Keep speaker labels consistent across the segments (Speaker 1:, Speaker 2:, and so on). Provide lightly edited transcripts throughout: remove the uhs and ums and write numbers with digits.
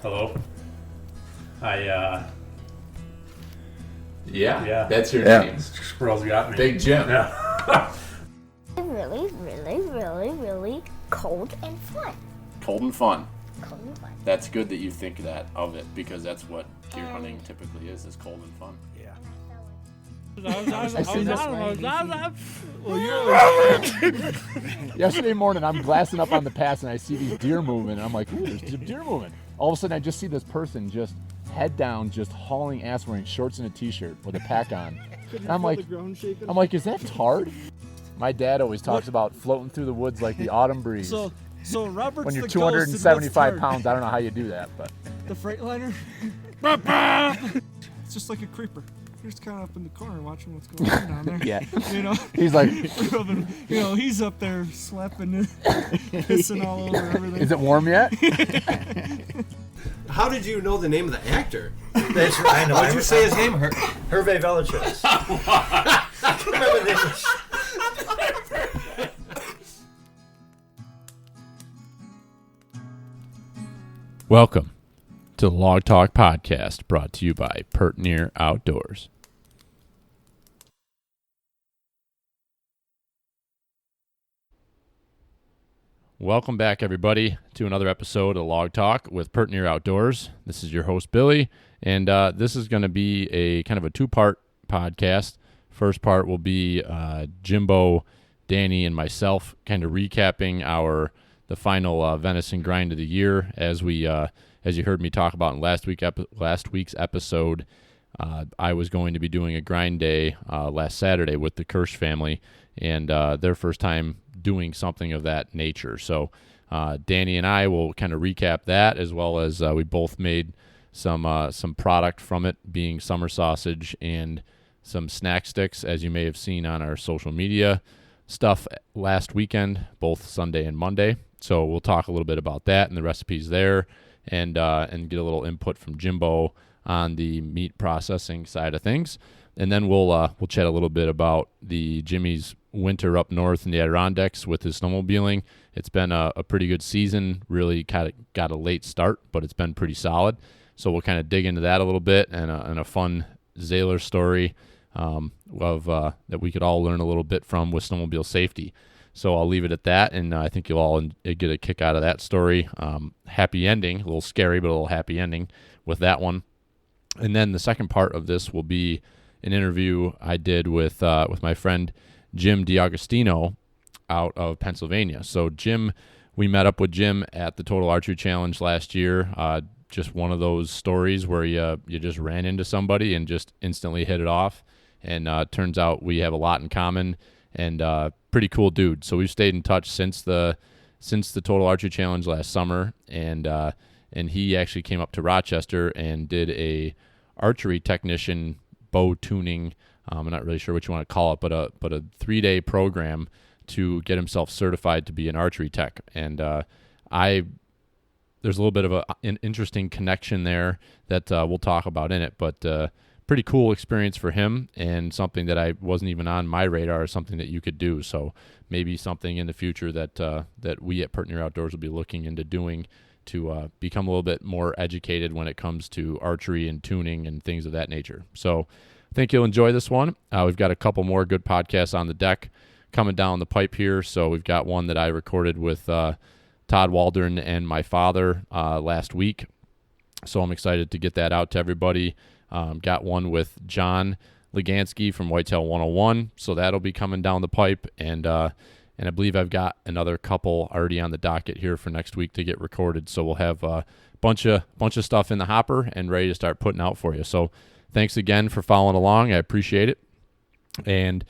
Speaker 1: Hello.
Speaker 2: Yeah, that's your name.
Speaker 1: Squirrels got me.
Speaker 2: Big Jim.
Speaker 1: Yeah.
Speaker 3: Really cold and fun.
Speaker 2: Cold and fun.
Speaker 3: Cold and fun.
Speaker 2: That's good that you think that of it, because that's what deer hunting typically is cold and fun.
Speaker 1: Yeah.
Speaker 4: Yesterday morning, I'm glassing up on the pass and I see these deer moving, and I'm like, ooh, there's deer moving. All of a sudden, I just see this person just head down, just hauling ass, wearing shorts and a t-shirt with a pack on. And I'm like, is that Tard? My dad always talks about floating through the woods like the autumn breeze.
Speaker 5: So Robert's
Speaker 4: when you're
Speaker 5: the
Speaker 4: 275 pounds, I don't know how you do that, but
Speaker 5: the Freightliner. It's just like a creeper. You're just kind of up in the corner watching what's going on down there.
Speaker 4: yeah.
Speaker 5: You know.
Speaker 4: He's like,
Speaker 5: he's up there slapping, pissing all over everything.
Speaker 4: is it warm yet?
Speaker 6: How did you know the name of the actor?
Speaker 7: That's right. I know.
Speaker 6: What'd you say his name?
Speaker 7: Hervé Villechaize. I can remember this.
Speaker 8: Welcome to the Log Talk Podcast, brought to you by Pertinier Outdoors. Welcome back, everybody, to another episode of Log Talk with Pertinier Outdoors. This is your host, Billy, and this is going to be a kind of a two-part podcast. First part will be Jimbo, Danny, and myself kind of recapping the final venison grind of the year. As you heard me talk about in last week's episode, I was going to be doing a grind day last Saturday with the Kirsch family, and their first time doing something of that nature. So Danny and I will kind of recap that, as well as we both made some product from it, being summer sausage and some snack sticks, as you may have seen on our social media stuff last weekend, both Sunday and Monday. So we'll talk a little bit about that and the recipes there, and get a little input from Jimbo on the meat processing side of things. And then we'll chat a little bit about the Jimmy's winter up north in the Adirondacks with his snowmobiling. It's been a pretty good season, really kind of got a late start, but it's been pretty solid. So we'll kind of dig into that a little bit, and a fun Zahler story that we could all learn a little bit from with snowmobile safety. So I'll leave it at that, and I think you'll all get a kick out of that story. Happy ending, a little scary, but a little happy ending with that one. And then the second part of this will be an interview I did with my friend Jim DiAgostino out of Pennsylvania. So we met up with Jim at the Total Archery Challenge last year. Just one of those stories where you just ran into somebody and just instantly hit it off. And turns out we have a lot in common, and pretty cool dude. So we've stayed in touch since the Total Archery Challenge last summer, and he actually came up to Rochester and did a archery technician bow tuning. I'm not really sure what you want to call it, but a 3-day program to get himself certified to be an archery tech. And there's a little bit of an interesting connection there that we'll talk about in it, but pretty cool experience for him, and something that I wasn't even on my radar, something that you could do. So maybe something in the future that we at Pertinier Outdoors will be looking into doing to become a little bit more educated when it comes to archery and tuning and things of that nature. So I think you'll enjoy this one. We've got a couple more good podcasts on the deck coming down the pipe here. So we've got one that I recorded with Todd Waldron and my father last week. So I'm excited to get that out to everybody. Got one with John Legansky from Whitetail 101. So that'll be coming down the pipe. And I believe I've got another couple already on the docket here for next week to get recorded. So we'll have a bunch of stuff in the hopper and ready to start putting out for you. So thanks again for following along. I appreciate it. And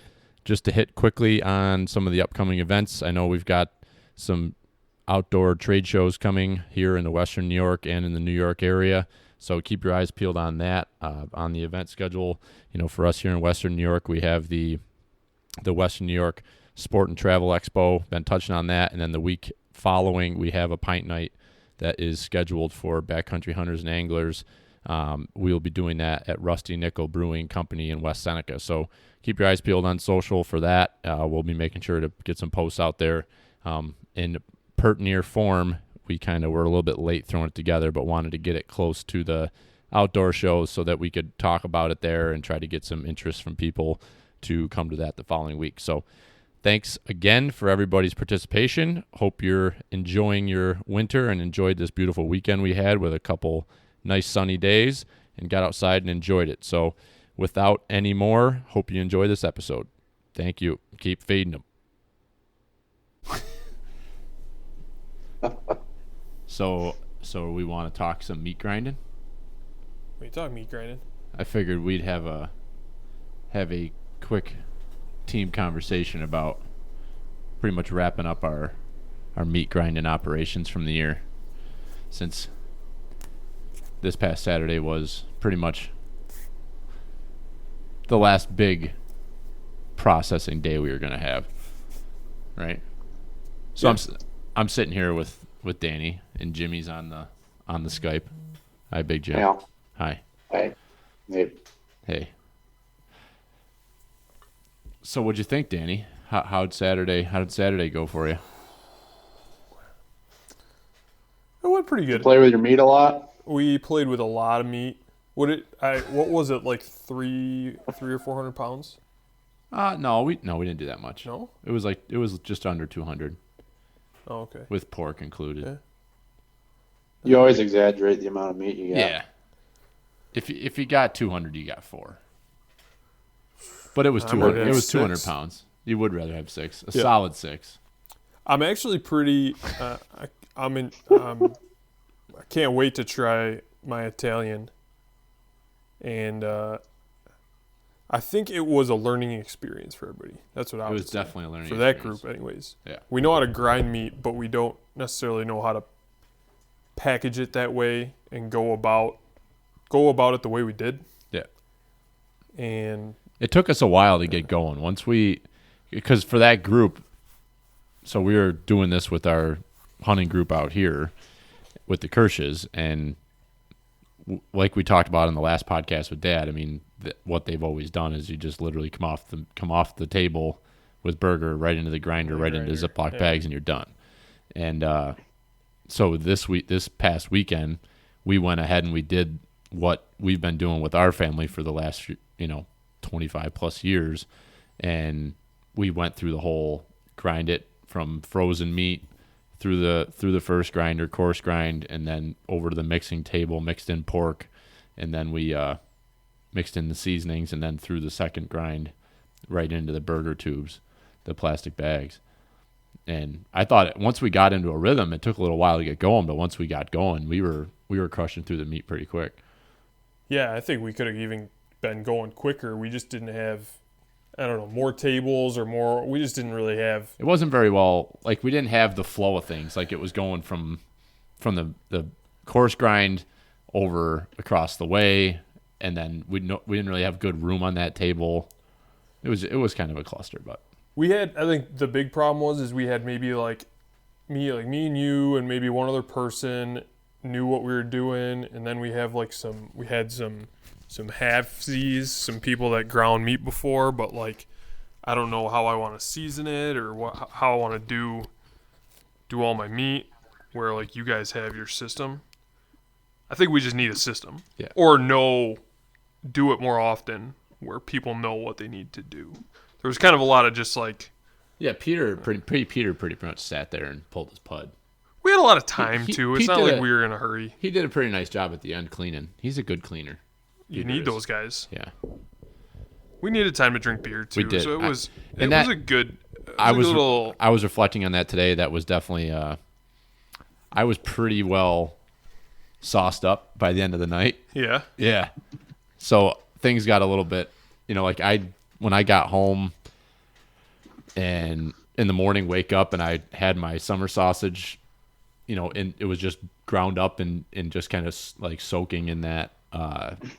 Speaker 8: just to hit quickly on some of the upcoming events, I know we've got some outdoor trade shows coming here in the Western New York and in the New York area. So keep your eyes peeled on that, on the event schedule. You know, for us here in Western New York, we have the Western New York Sport and Travel Expo, been touching on that. And then the week following, we have a pint night that is scheduled for backcountry hunters and anglers. We'll be doing that at Rusty Nickel Brewing Company in West Seneca. So keep your eyes peeled on social for that. We'll be making sure to get some posts out there in Pertinier form we kind of were a little bit late throwing it together, but wanted to get it close to the outdoor shows so that we could talk about it there and try to get some interest from people to come to that the following week. So thanks again for everybody's participation. Hope you're enjoying your winter and enjoyed this beautiful weekend we had with a couple nice sunny days and got outside and enjoyed it. So without any more, hope you enjoy this episode. Thank you. Keep feeding them. So we want to talk some meat grinding?
Speaker 1: What are you talking meat grinding?
Speaker 8: I figured we'd have a quick team conversation about pretty much wrapping up our meat grinding operations from the year, since this past Saturday was pretty much the last big processing day we were going to have, right? So yeah. I'm sitting here with Danny, and Jimmy's on the Skype. Hi, Big Jim.
Speaker 9: Yeah.
Speaker 8: Hi.
Speaker 9: Hey.
Speaker 8: Hey. So what'd you think, Danny? How did Saturday go for you?
Speaker 1: It went pretty good.
Speaker 9: You play with your meat a lot?
Speaker 1: We played with a lot of meat. What was it, like 300 or 400 pounds?
Speaker 8: No, we didn't do that much.
Speaker 1: No?
Speaker 8: It was just under 200.
Speaker 1: Oh, okay.
Speaker 8: With pork included.
Speaker 1: Yeah.
Speaker 9: You always exaggerate the amount of meat you got.
Speaker 8: Yeah. If you got 200, you got 4. But it was 200. It was 200 pounds. You would rather have 6. Solid 6.
Speaker 1: I'm actually pretty. I can't wait to try my Italian, and I think it was a learning experience for everybody. That's what I was.
Speaker 8: It was definitely a learning
Speaker 1: for
Speaker 8: experience.
Speaker 1: that group, anyways.
Speaker 8: Yeah.
Speaker 1: We know how to grind meat, but we don't necessarily know how to package it that way and go about it the way we did.
Speaker 8: Yeah.
Speaker 1: And
Speaker 8: it took us a while to get going. Because for that group, so we were doing this with our hunting group out here with the Kirsches, and like we talked about in the last podcast with Dad, I mean, what they've always done is you just literally come off the table with burger right into the grinder, right into Ziploc bags, and you're done. And so this past weekend, we went ahead and we did what we've been doing with our family for the last 25 plus years, and we went through the whole grind it from frozen meat through the first grinder, coarse grind, and then over to the mixing table, mixed in pork, and then we mixed in the seasonings, and then through the second grind right into the burger tubes, the plastic bags. And I thought once we got into a rhythm, it took a little while to get going, but once we got going, we were crushing through the meat pretty quick.
Speaker 1: yeah, I think we could have even been going quicker. We just didn't have, more tables or more. We just didn't really have.
Speaker 8: It wasn't very well. Like, we didn't have the flow of things. Like, it was going from the coarse grind over across the way, and then we didn't really have good room on that table. It was kind of a cluster, but
Speaker 1: We had, I think the big problem was we had maybe me and you and maybe one other person knew what we were doing, and then we had some halfsies, some people that ground meat before, but I don't know how I want to season it or how I want to do all my meat, where you guys have your system. I think we just need a system.
Speaker 8: Yeah.
Speaker 1: Or do it more often where people know what they need to do. There was kind of a lot of just
Speaker 8: Peter pretty much sat there and pulled his pud.
Speaker 1: we had a lot of time too. It's not like we were in a hurry.
Speaker 8: He did a pretty nice job at the end cleaning. He's a good cleaner.
Speaker 1: You need those guys.
Speaker 8: Yeah.
Speaker 1: We needed time to drink beer too.
Speaker 8: We did.
Speaker 1: So it was a good.
Speaker 8: I was reflecting on that today. That was definitely. I was pretty well sauced up by the end of the night.
Speaker 1: Yeah.
Speaker 8: Yeah. So things got a little bit, when I got home and in the morning wake up and I had my summer sausage, and it was just ground up and just kind of soaking in that,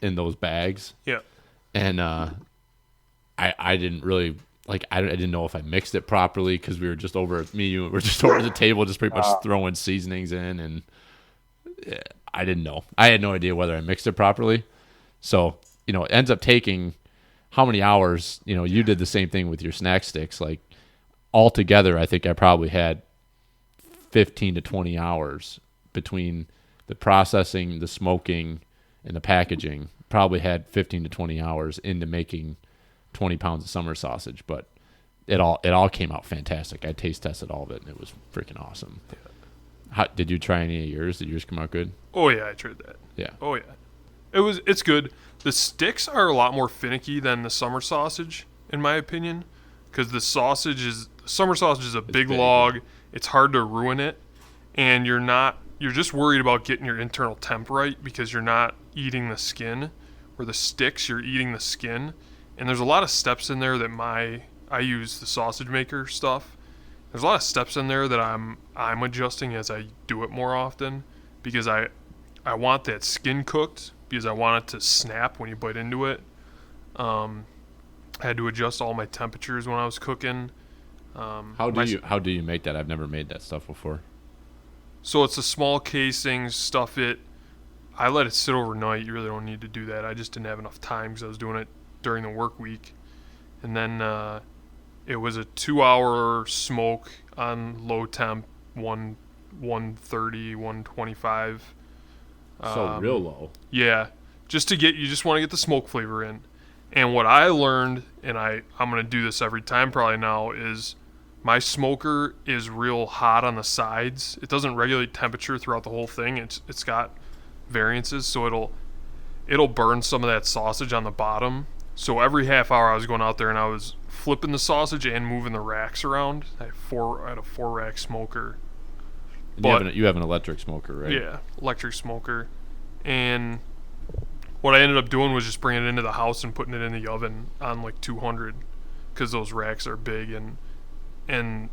Speaker 8: in those bags.
Speaker 1: Yeah.
Speaker 8: And I didn't really, I didn't know if I mixed it properly because we were just over the table just pretty much throwing seasonings in, and I didn't know. I had no idea whether I mixed it properly. So, it ends up taking how many hours, you did the same thing with your snack sticks. Altogether, I think I probably had 15 to 20 hours between the processing, the smoking, and the packaging. Probably had 15 to 20 hours into making 20 pounds of summer sausage, but it all came out fantastic. I taste tested all of it, and it was freaking awesome. Did you try any of yours? Did yours come out good?
Speaker 1: Oh yeah, I tried that.
Speaker 8: Yeah.
Speaker 1: Oh yeah, it's good. The sticks are a lot more finicky than the summer sausage, in my opinion, because the summer sausage is a big log. It's hard to ruin it, and you're just worried about getting your internal temp right because you're not eating the skin. Where the sticks, you're eating the skin, and there's a lot of steps in there that I use the sausage maker stuff. There's a lot of steps in there that I'm adjusting as I do it more often because I want that skin cooked because I want it to snap when you bite into it. I had to adjust all my temperatures when I was cooking.
Speaker 8: How do you make that? I've never made that stuff before.
Speaker 1: So it's a small casing, stuff it. I let it sit overnight. You really don't need to do that. I just didn't have enough time because I was doing it during the work week. And then it was a 2-hour smoke on low temp, 130, 125.
Speaker 8: So real low.
Speaker 1: Yeah, you just want to get the smoke flavor in. And what I learned, and I'm going to do this every time probably now, is my smoker is real hot on the sides. It doesn't regulate temperature throughout the whole thing. It's got variances, so it'll burn some of that sausage on the bottom. So every half hour I was going out there and I was flipping the sausage and moving the racks around. I had a 4-rack smoker.
Speaker 8: And you have an electric smoker, right?
Speaker 1: Yeah, electric smoker. And what I ended up doing was just bringing it into the house and putting it in the oven on like 200 because those racks are big and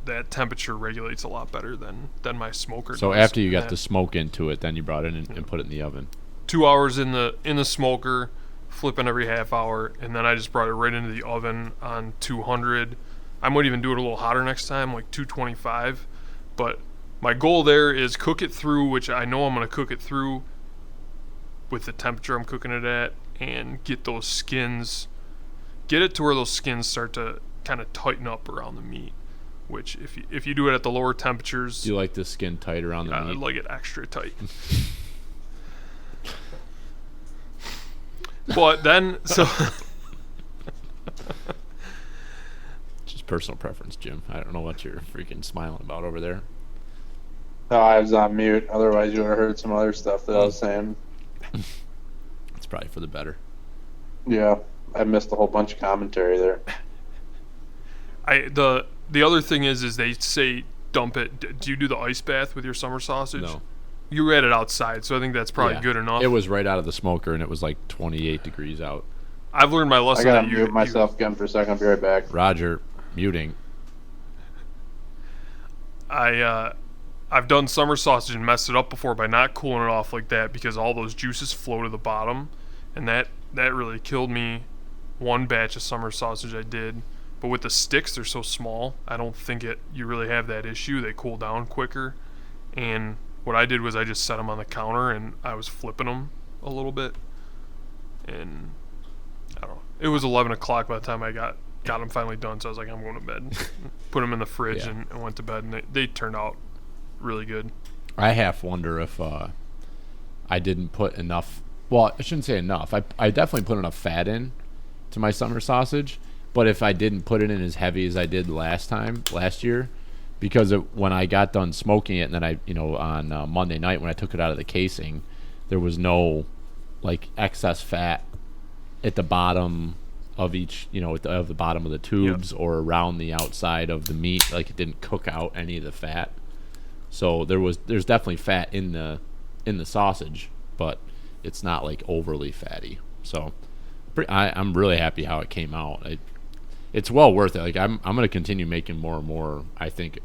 Speaker 1: that temperature regulates a lot better than my smoker.
Speaker 8: So after you got the smoke into it, then you brought it in and put it in the oven.
Speaker 1: 2 hours in the smoker, flipping every half hour, and then I just brought it right into the oven on 200. I might even do it a little hotter next time, like 225. But my goal there is cook it through, which I know I'm going to cook it through with the temperature I'm cooking it at, and get it to where those skins start to kind of tighten up around the meat. Which, if you do it at the lower temperatures...
Speaker 8: Do you like the skin tight around the meat?
Speaker 1: I like it extra tight. But then, so...
Speaker 8: Just personal preference, Jim. I don't know what you're freaking smiling about over there.
Speaker 9: No, I was on mute. Otherwise, you would have heard some other stuff that I was saying.
Speaker 8: It's probably for the better.
Speaker 9: Yeah, I missed a whole bunch of commentary there.
Speaker 1: The other thing is they say dump it. Do you do the ice bath with your summer sausage?
Speaker 8: No.
Speaker 1: You had it outside, so I think that's probably good enough.
Speaker 8: It was right out of the smoker, and it was like 28 degrees out.
Speaker 1: I've learned my lesson.
Speaker 9: I gotta mute myself again for a second. I'll be right back.
Speaker 8: Roger, muting.
Speaker 1: I've done summer sausage and messed it up before by not cooling it off like that because all those juices flow to the bottom, and that really killed me. One batch of summer sausage I did. But with the sticks, they're so small, I don't think you really have that issue. They cool down quicker. And what I did was I just set them on the counter and I was flipping them a little bit. And I don't know. It was 11 o'clock by the time I got them finally done. So I was like, I'm going to bed. Put them in the fridge and went to bed. And they turned out really good.
Speaker 8: I half wonder if I didn't put enough. Well, I shouldn't say enough. I definitely put enough fat in to my summer sausage. But if I didn't put it in as heavy as I did last year, because when I got done smoking it, and then on Monday night when I took it out of the casing, there was no like excess fat at the bottom of each, at the bottom of the tubes or around the outside of the meat. Like it didn't cook out any of the fat. So there's definitely fat in the sausage, but it's not like overly fatty. So I'm really happy how it came out. It's well worth it. Like I'm going to continue making more and more, I think,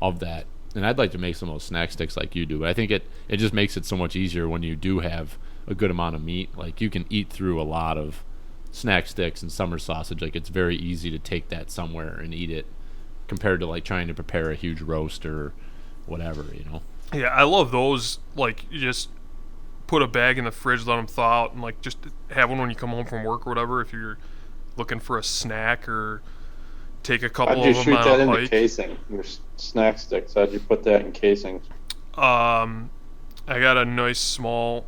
Speaker 8: of that. And I'd like to make some of those snack sticks like you do. But I think it just makes it so much easier when you do have a good amount of meat. Like you can eat through a lot of snack sticks and summer sausage. Like it's very easy to take that somewhere and eat it compared to like trying to prepare a huge roast or whatever,
Speaker 1: Yeah, I love those. Like you just put a bag in the fridge, let them thaw out, and like just have one when you come home from work or whatever if you're looking for a snack or take a couple
Speaker 9: How'd you
Speaker 1: of them
Speaker 9: shoot that
Speaker 1: on a
Speaker 9: into
Speaker 1: hike.
Speaker 9: casing? Your snack sticks. How'd you put that in casings?
Speaker 1: I got a nice small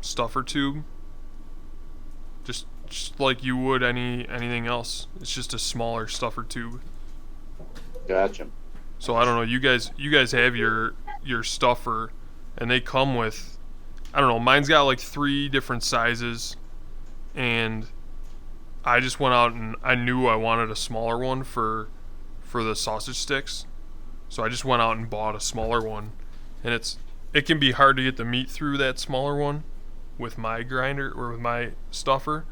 Speaker 1: stuffer tube. Just like you would anything else. It's just a smaller stuffer tube.
Speaker 9: Gotcha.
Speaker 1: So I don't know. You guys have your stuffer, and they come with, I don't know. Mine's got like 3 different sizes, and I just went out and I knew I wanted a smaller one for the sausage sticks, so I just went out and bought a smaller one, and it can be hard to get the meat through that smaller one with my grinder or with my stuffer.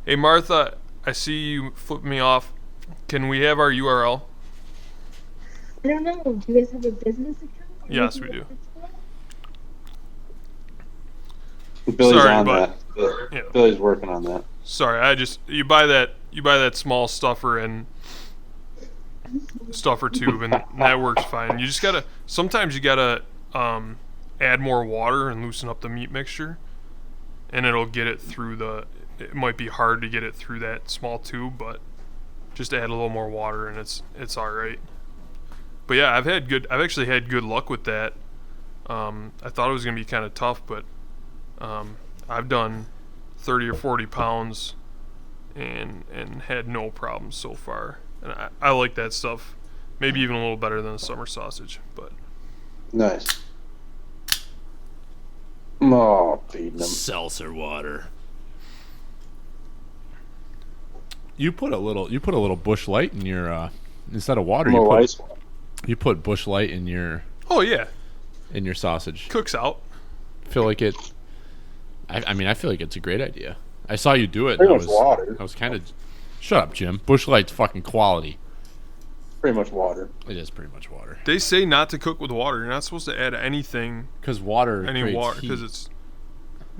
Speaker 1: Hey Martha, I see you flipping me off. Can we have our URL?
Speaker 10: I don't know. Do you guys have a business account?
Speaker 1: Yes, we do.
Speaker 9: Billy's
Speaker 1: Sorry,
Speaker 9: on
Speaker 1: but-
Speaker 9: that.
Speaker 1: yeah.
Speaker 9: Billy's working on that.
Speaker 1: Sorry, you buy that small stuffer and stuffer tube, and that works fine. Sometimes you gotta add more water and loosen up the meat mixture, and it'll get it through it might be hard to get it through that small tube, but just add a little more water and it's all right. But yeah, I've actually had good luck with that. I thought it was gonna be kind of tough, but I've done 30 or 40 pounds and had no problems so far. And I like that stuff. Maybe even a little better than the summer sausage, but
Speaker 9: Nice. Oh, feeding them.
Speaker 8: Seltzer water. You put a little Bush Light in your instead of water.
Speaker 9: Little ice.
Speaker 8: You put Bush Light in your
Speaker 1: oh yeah,
Speaker 8: sausage.
Speaker 1: cooks out.
Speaker 8: I feel like it. I mean, I feel like it's a great idea. I saw you do it.
Speaker 9: Pretty
Speaker 8: And
Speaker 9: much water.
Speaker 8: I was kind of. Shut up, Jim. Bush Light's fucking quality.
Speaker 9: Pretty much water.
Speaker 8: It is pretty much water.
Speaker 1: They say not to cook with water. You're not supposed to add anything,
Speaker 8: Because water.
Speaker 1: any
Speaker 8: creates
Speaker 1: water,
Speaker 8: heat.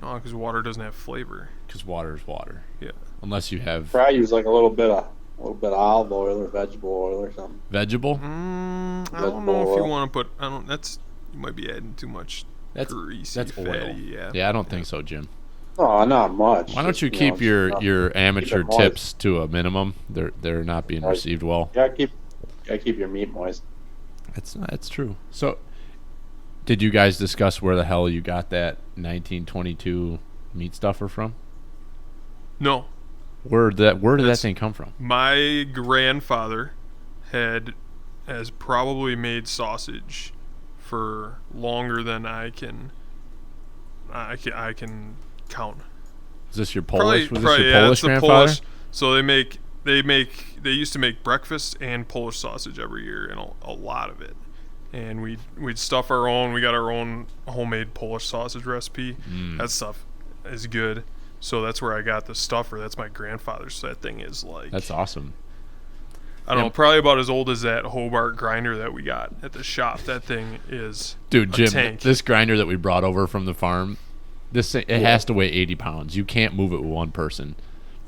Speaker 1: because water doesn't have flavor.
Speaker 8: Because water is water.
Speaker 1: Yeah.
Speaker 8: Unless you have
Speaker 9: Probably use like a little bit of olive oil or vegetable oil or something.
Speaker 8: vegetable.
Speaker 1: I
Speaker 9: Vegetable
Speaker 1: don't know if you
Speaker 9: oil.
Speaker 1: want to put. You might be adding too much greasy,
Speaker 8: That's oil.
Speaker 1: fatty.
Speaker 8: Yeah, I don't think so, Jim.
Speaker 9: Oh, not much.
Speaker 8: Why don't
Speaker 9: Just,
Speaker 8: you keep
Speaker 9: just
Speaker 8: your
Speaker 9: enough.
Speaker 8: your amateur
Speaker 9: moist.
Speaker 8: tips to a minimum? They're not being
Speaker 9: Right.
Speaker 8: received well.
Speaker 9: Gotta keep your meat moist.
Speaker 8: That's true. So, did you guys discuss where the hell you got that 1922 meat stuffer from?
Speaker 1: No,
Speaker 8: Where did that
Speaker 1: That's-
Speaker 8: thing come from?
Speaker 1: my grandfather has probably made sausage for longer than I can count.
Speaker 8: Is this your Polish? Was this
Speaker 1: Probably,
Speaker 8: your
Speaker 1: yeah,
Speaker 8: Polish
Speaker 1: it's the
Speaker 8: grandfather?
Speaker 1: Polish. So they used to make breakfast and Polish sausage every year, and a lot of it. And we'd stuff our own. We got our own homemade Polish sausage recipe. That stuff is good. So that's where I got the stuffer. That's my grandfather's. So that thing is like,
Speaker 8: That's awesome.
Speaker 1: I don't know, probably about as old as that Hobart grinder that we got at the shop. That thing is
Speaker 8: Dude,
Speaker 1: a
Speaker 8: Jim,
Speaker 1: tank.
Speaker 8: this grinder that we brought over from the farm, it has to weigh 80 pounds. You can't move it with one person.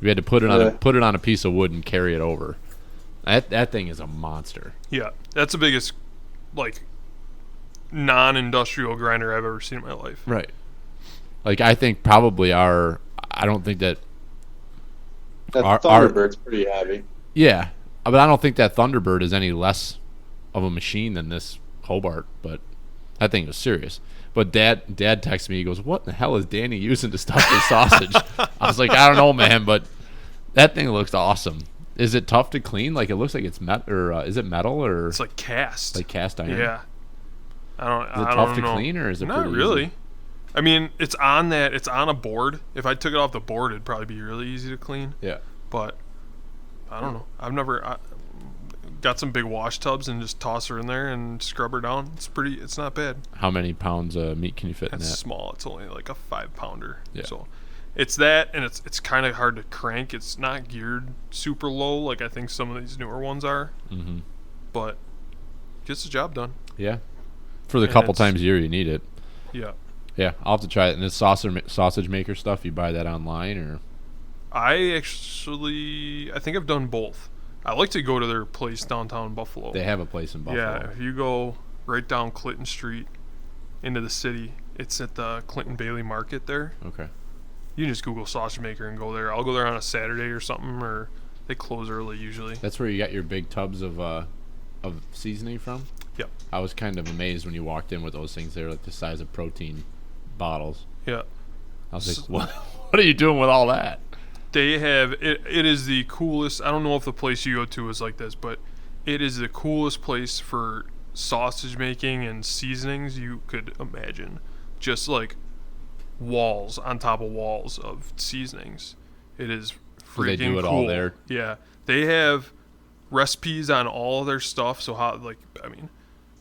Speaker 8: We had to put it on a piece of wood and carry it over. That thing is a monster.
Speaker 1: Yeah, that's the biggest like non-industrial grinder I've ever seen in my life.
Speaker 8: Right. Like I think probably I don't think that.
Speaker 9: That
Speaker 8: Our-
Speaker 9: Thunderbird's pretty heavy.
Speaker 8: Yeah, but I don't think that Thunderbird is any less of a machine than this Hobart. But that thing was serious. But Dad texted me. He goes, "What the hell is Danny using to stuff this sausage?" I was like, "I don't know, man, but that thing looks awesome." Is it tough to clean? Like it looks like it's metal, or is it metal, or
Speaker 1: It's like cast.
Speaker 8: like cast iron?
Speaker 1: Yeah.
Speaker 8: Is it
Speaker 1: I
Speaker 8: tough
Speaker 1: don't
Speaker 8: to
Speaker 1: know.
Speaker 8: clean, or is it
Speaker 1: Not
Speaker 8: pretty
Speaker 1: really.
Speaker 8: easy?
Speaker 1: I mean, it's on a board. If I took it off the board, it'd probably be really easy to clean.
Speaker 8: Yeah.
Speaker 1: But I don't know. I've never got some big wash tubs and just toss her in there and scrub her down. It's not bad.
Speaker 8: How many pounds of meat can you fit in
Speaker 1: It's
Speaker 8: that?
Speaker 1: small. It's only like a 5-pounder.
Speaker 8: Yeah.
Speaker 1: So it's that, and it's kind of hard to crank. It's not geared super low like I think some of these newer ones are.
Speaker 8: Mm-hmm.
Speaker 1: But gets the job done.
Speaker 8: Yeah. For the
Speaker 1: And
Speaker 8: couple
Speaker 1: it's-
Speaker 8: times a year you need it.
Speaker 1: Yeah.
Speaker 8: Yeah, I'll have to try it. And this sausage maker stuff, you buy that online, or?
Speaker 1: I think I've done both. I like to go to their place downtown Buffalo.
Speaker 8: They have a place in Buffalo.
Speaker 1: Yeah, if you go right down Clinton Street into the city, it's at the Clinton Bailey Market there.
Speaker 8: Okay.
Speaker 1: You can just Google sausage maker and go there. I'll go there on a Saturday or something, or They close early usually.
Speaker 8: That's where you got your big tubs of seasoning from?
Speaker 1: Yep.
Speaker 8: I was kind of amazed when you walked in with those things. They're like the size of protein bottles.
Speaker 1: Yeah.
Speaker 8: I was like, what are you doing with all that?
Speaker 1: They have it is the coolest. I don't know if the place you go to is like this, but it is the coolest place for sausage making and seasonings you could imagine. Just like walls on top of walls of seasonings. It is freaking
Speaker 8: They do it
Speaker 1: cool.
Speaker 8: all there.
Speaker 1: Yeah. They have recipes on all of their stuff. So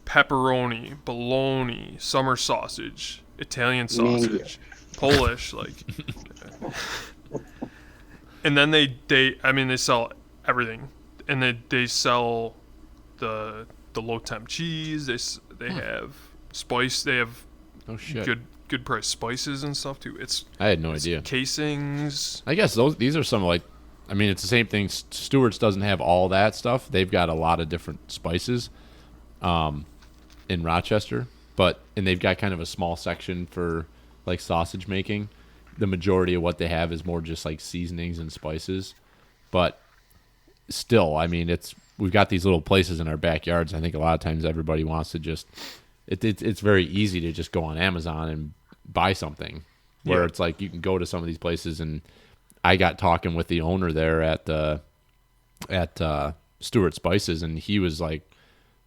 Speaker 1: pepperoni, bologna, summer sausage, Italian sausage, Polish, like. And then they sell everything, and they sell the low temp cheese. They have spice. They have good price spices and stuff too.
Speaker 8: I had no idea.
Speaker 1: Casings.
Speaker 8: I guess these are some like, I mean, it's the same thing. Stewart's doesn't have all that stuff. They've got a lot of different spices, in Rochester, and they've got kind of a small section for like sausage making. The majority of what they have is more just like seasonings and spices, but still, I mean, we've got these little places in our backyards. I think a lot of times everybody wants to just, it's very easy to just go on Amazon and buy something, where it's like you can go to some of these places. And I got talking with the owner there at Stewart Spices, and he was like,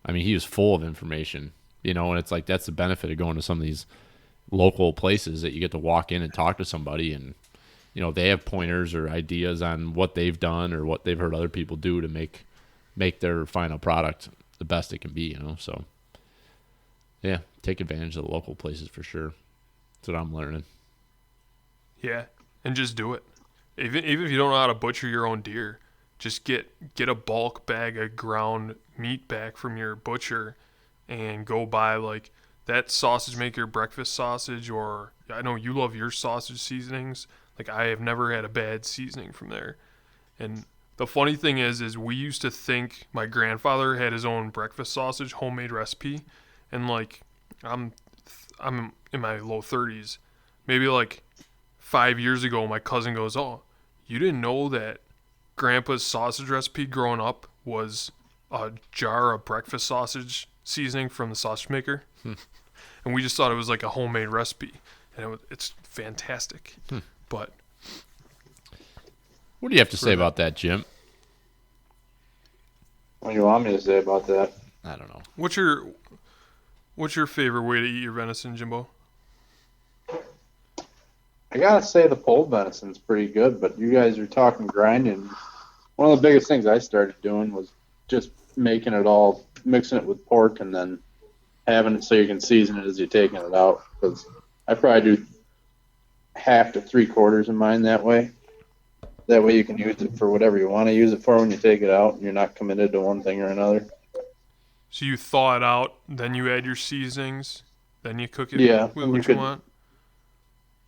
Speaker 8: I mean, he was full of information, and it's like that's the benefit of going to some of these local places, that you get to walk in and talk to somebody, and they have pointers or ideas on what they've done or what they've heard other people do to make their final product the best it can be. So yeah, take advantage of the local places for sure. That's what I'm learning.
Speaker 1: Yeah, and just do it. Even if you don't know how to butcher your own deer, just get a bulk bag of ground meat back from your butcher, and go buy like that sausage maker breakfast sausage, or I know you love your sausage seasonings. Like, I have never had a bad seasoning from there. And the funny thing is we used to think my grandfather had his own breakfast sausage homemade recipe, and like I'm in my low 30s. Maybe like 5 years ago, my cousin goes, "Oh, you didn't know that Grandpa's sausage recipe growing up was a jar of breakfast sausage seasoning from the sausage maker?" And we just thought it was like a homemade recipe, and it's fantastic. But
Speaker 8: what do you have to say about that, Jim?
Speaker 9: What do you want me to say about that?
Speaker 8: I don't know.
Speaker 1: What's your favorite way to eat your venison, Jimbo?
Speaker 9: I gotta say the pulled venison's pretty good, but you guys are talking grinding. One of the biggest things I started doing was just making it all, mixing it with pork, and then having it so you can season it as you're taking it out. Because I probably do half to 3/4 of mine that way. That way you can use it for whatever you want to use it for when you take it out, and you're not committed to one thing or another.
Speaker 1: So you thaw it out, then you add your seasonings, then you cook it with what you want?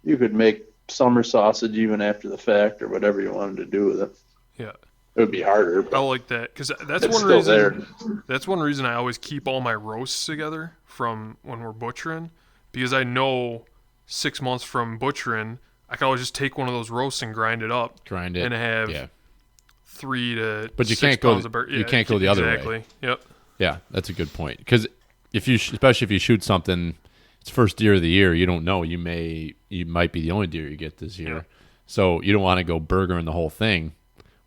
Speaker 9: You could make summer sausage even after the fact, or whatever you wanted to do with it.
Speaker 1: Yeah.
Speaker 9: It would be harder. But
Speaker 1: I like that, because that's
Speaker 9: it's
Speaker 1: one
Speaker 9: still
Speaker 1: reason.
Speaker 9: there.
Speaker 1: That's one reason I always keep all my roasts together from when we're butchering, because I know 6 months from butchering, I can always just take one of those roasts and grind it up, and have 3 to
Speaker 8: but you
Speaker 1: 6
Speaker 8: can't go.
Speaker 1: pounds of
Speaker 8: You can't go the other way.
Speaker 1: Exactly. Yep.
Speaker 8: Yeah, that's a good point. Because especially if you shoot something, it's first deer of the year. You don't know. You might be the only deer you get this year,
Speaker 1: Yeah.
Speaker 8: so you don't want to go burgering the whole thing.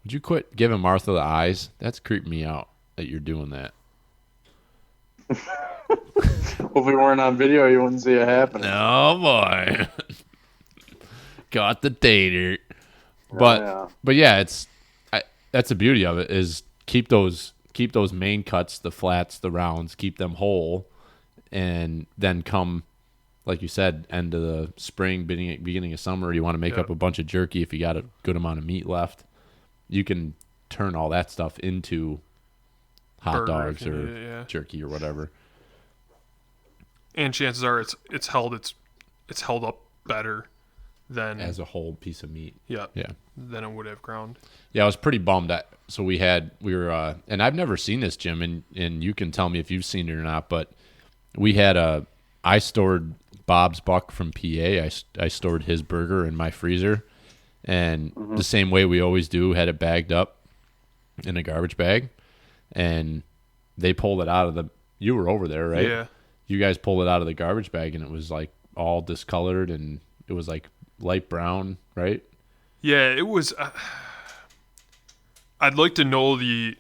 Speaker 8: Would you quit giving Martha the eyes? That's creeping me out that you're doing that.
Speaker 9: If we weren't on video, you wouldn't see it happening.
Speaker 8: Oh boy, got the tater. But yeah, that's the beauty of it, is keep those main cuts, the flats, the rounds, keep them whole, and then come, like you said, end of the spring, beginning of summer, you want to make up a bunch of jerky. If you got a good amount of meat left, you can turn all that stuff into hot dogs or jerky or whatever.
Speaker 1: And chances are it's held up better than
Speaker 8: as a whole piece of meat.
Speaker 1: Yeah.
Speaker 8: Yeah.
Speaker 1: Than it would have ground.
Speaker 8: Yeah, I was pretty bummed. So we were, and I've never seen this, Jim, and you can tell me if you've seen it or not, but we had I stored Bob's buck from PA. I stored his burger in my freezer, and the same way we always do, had it bagged up. in a garbage bag, and they pulled it out of the. You were over there, right?
Speaker 1: Yeah.
Speaker 8: You guys pulled it out of the garbage bag, and it was like all discolored, and it was like light brown, right?
Speaker 1: Yeah, it was. I'd like to know the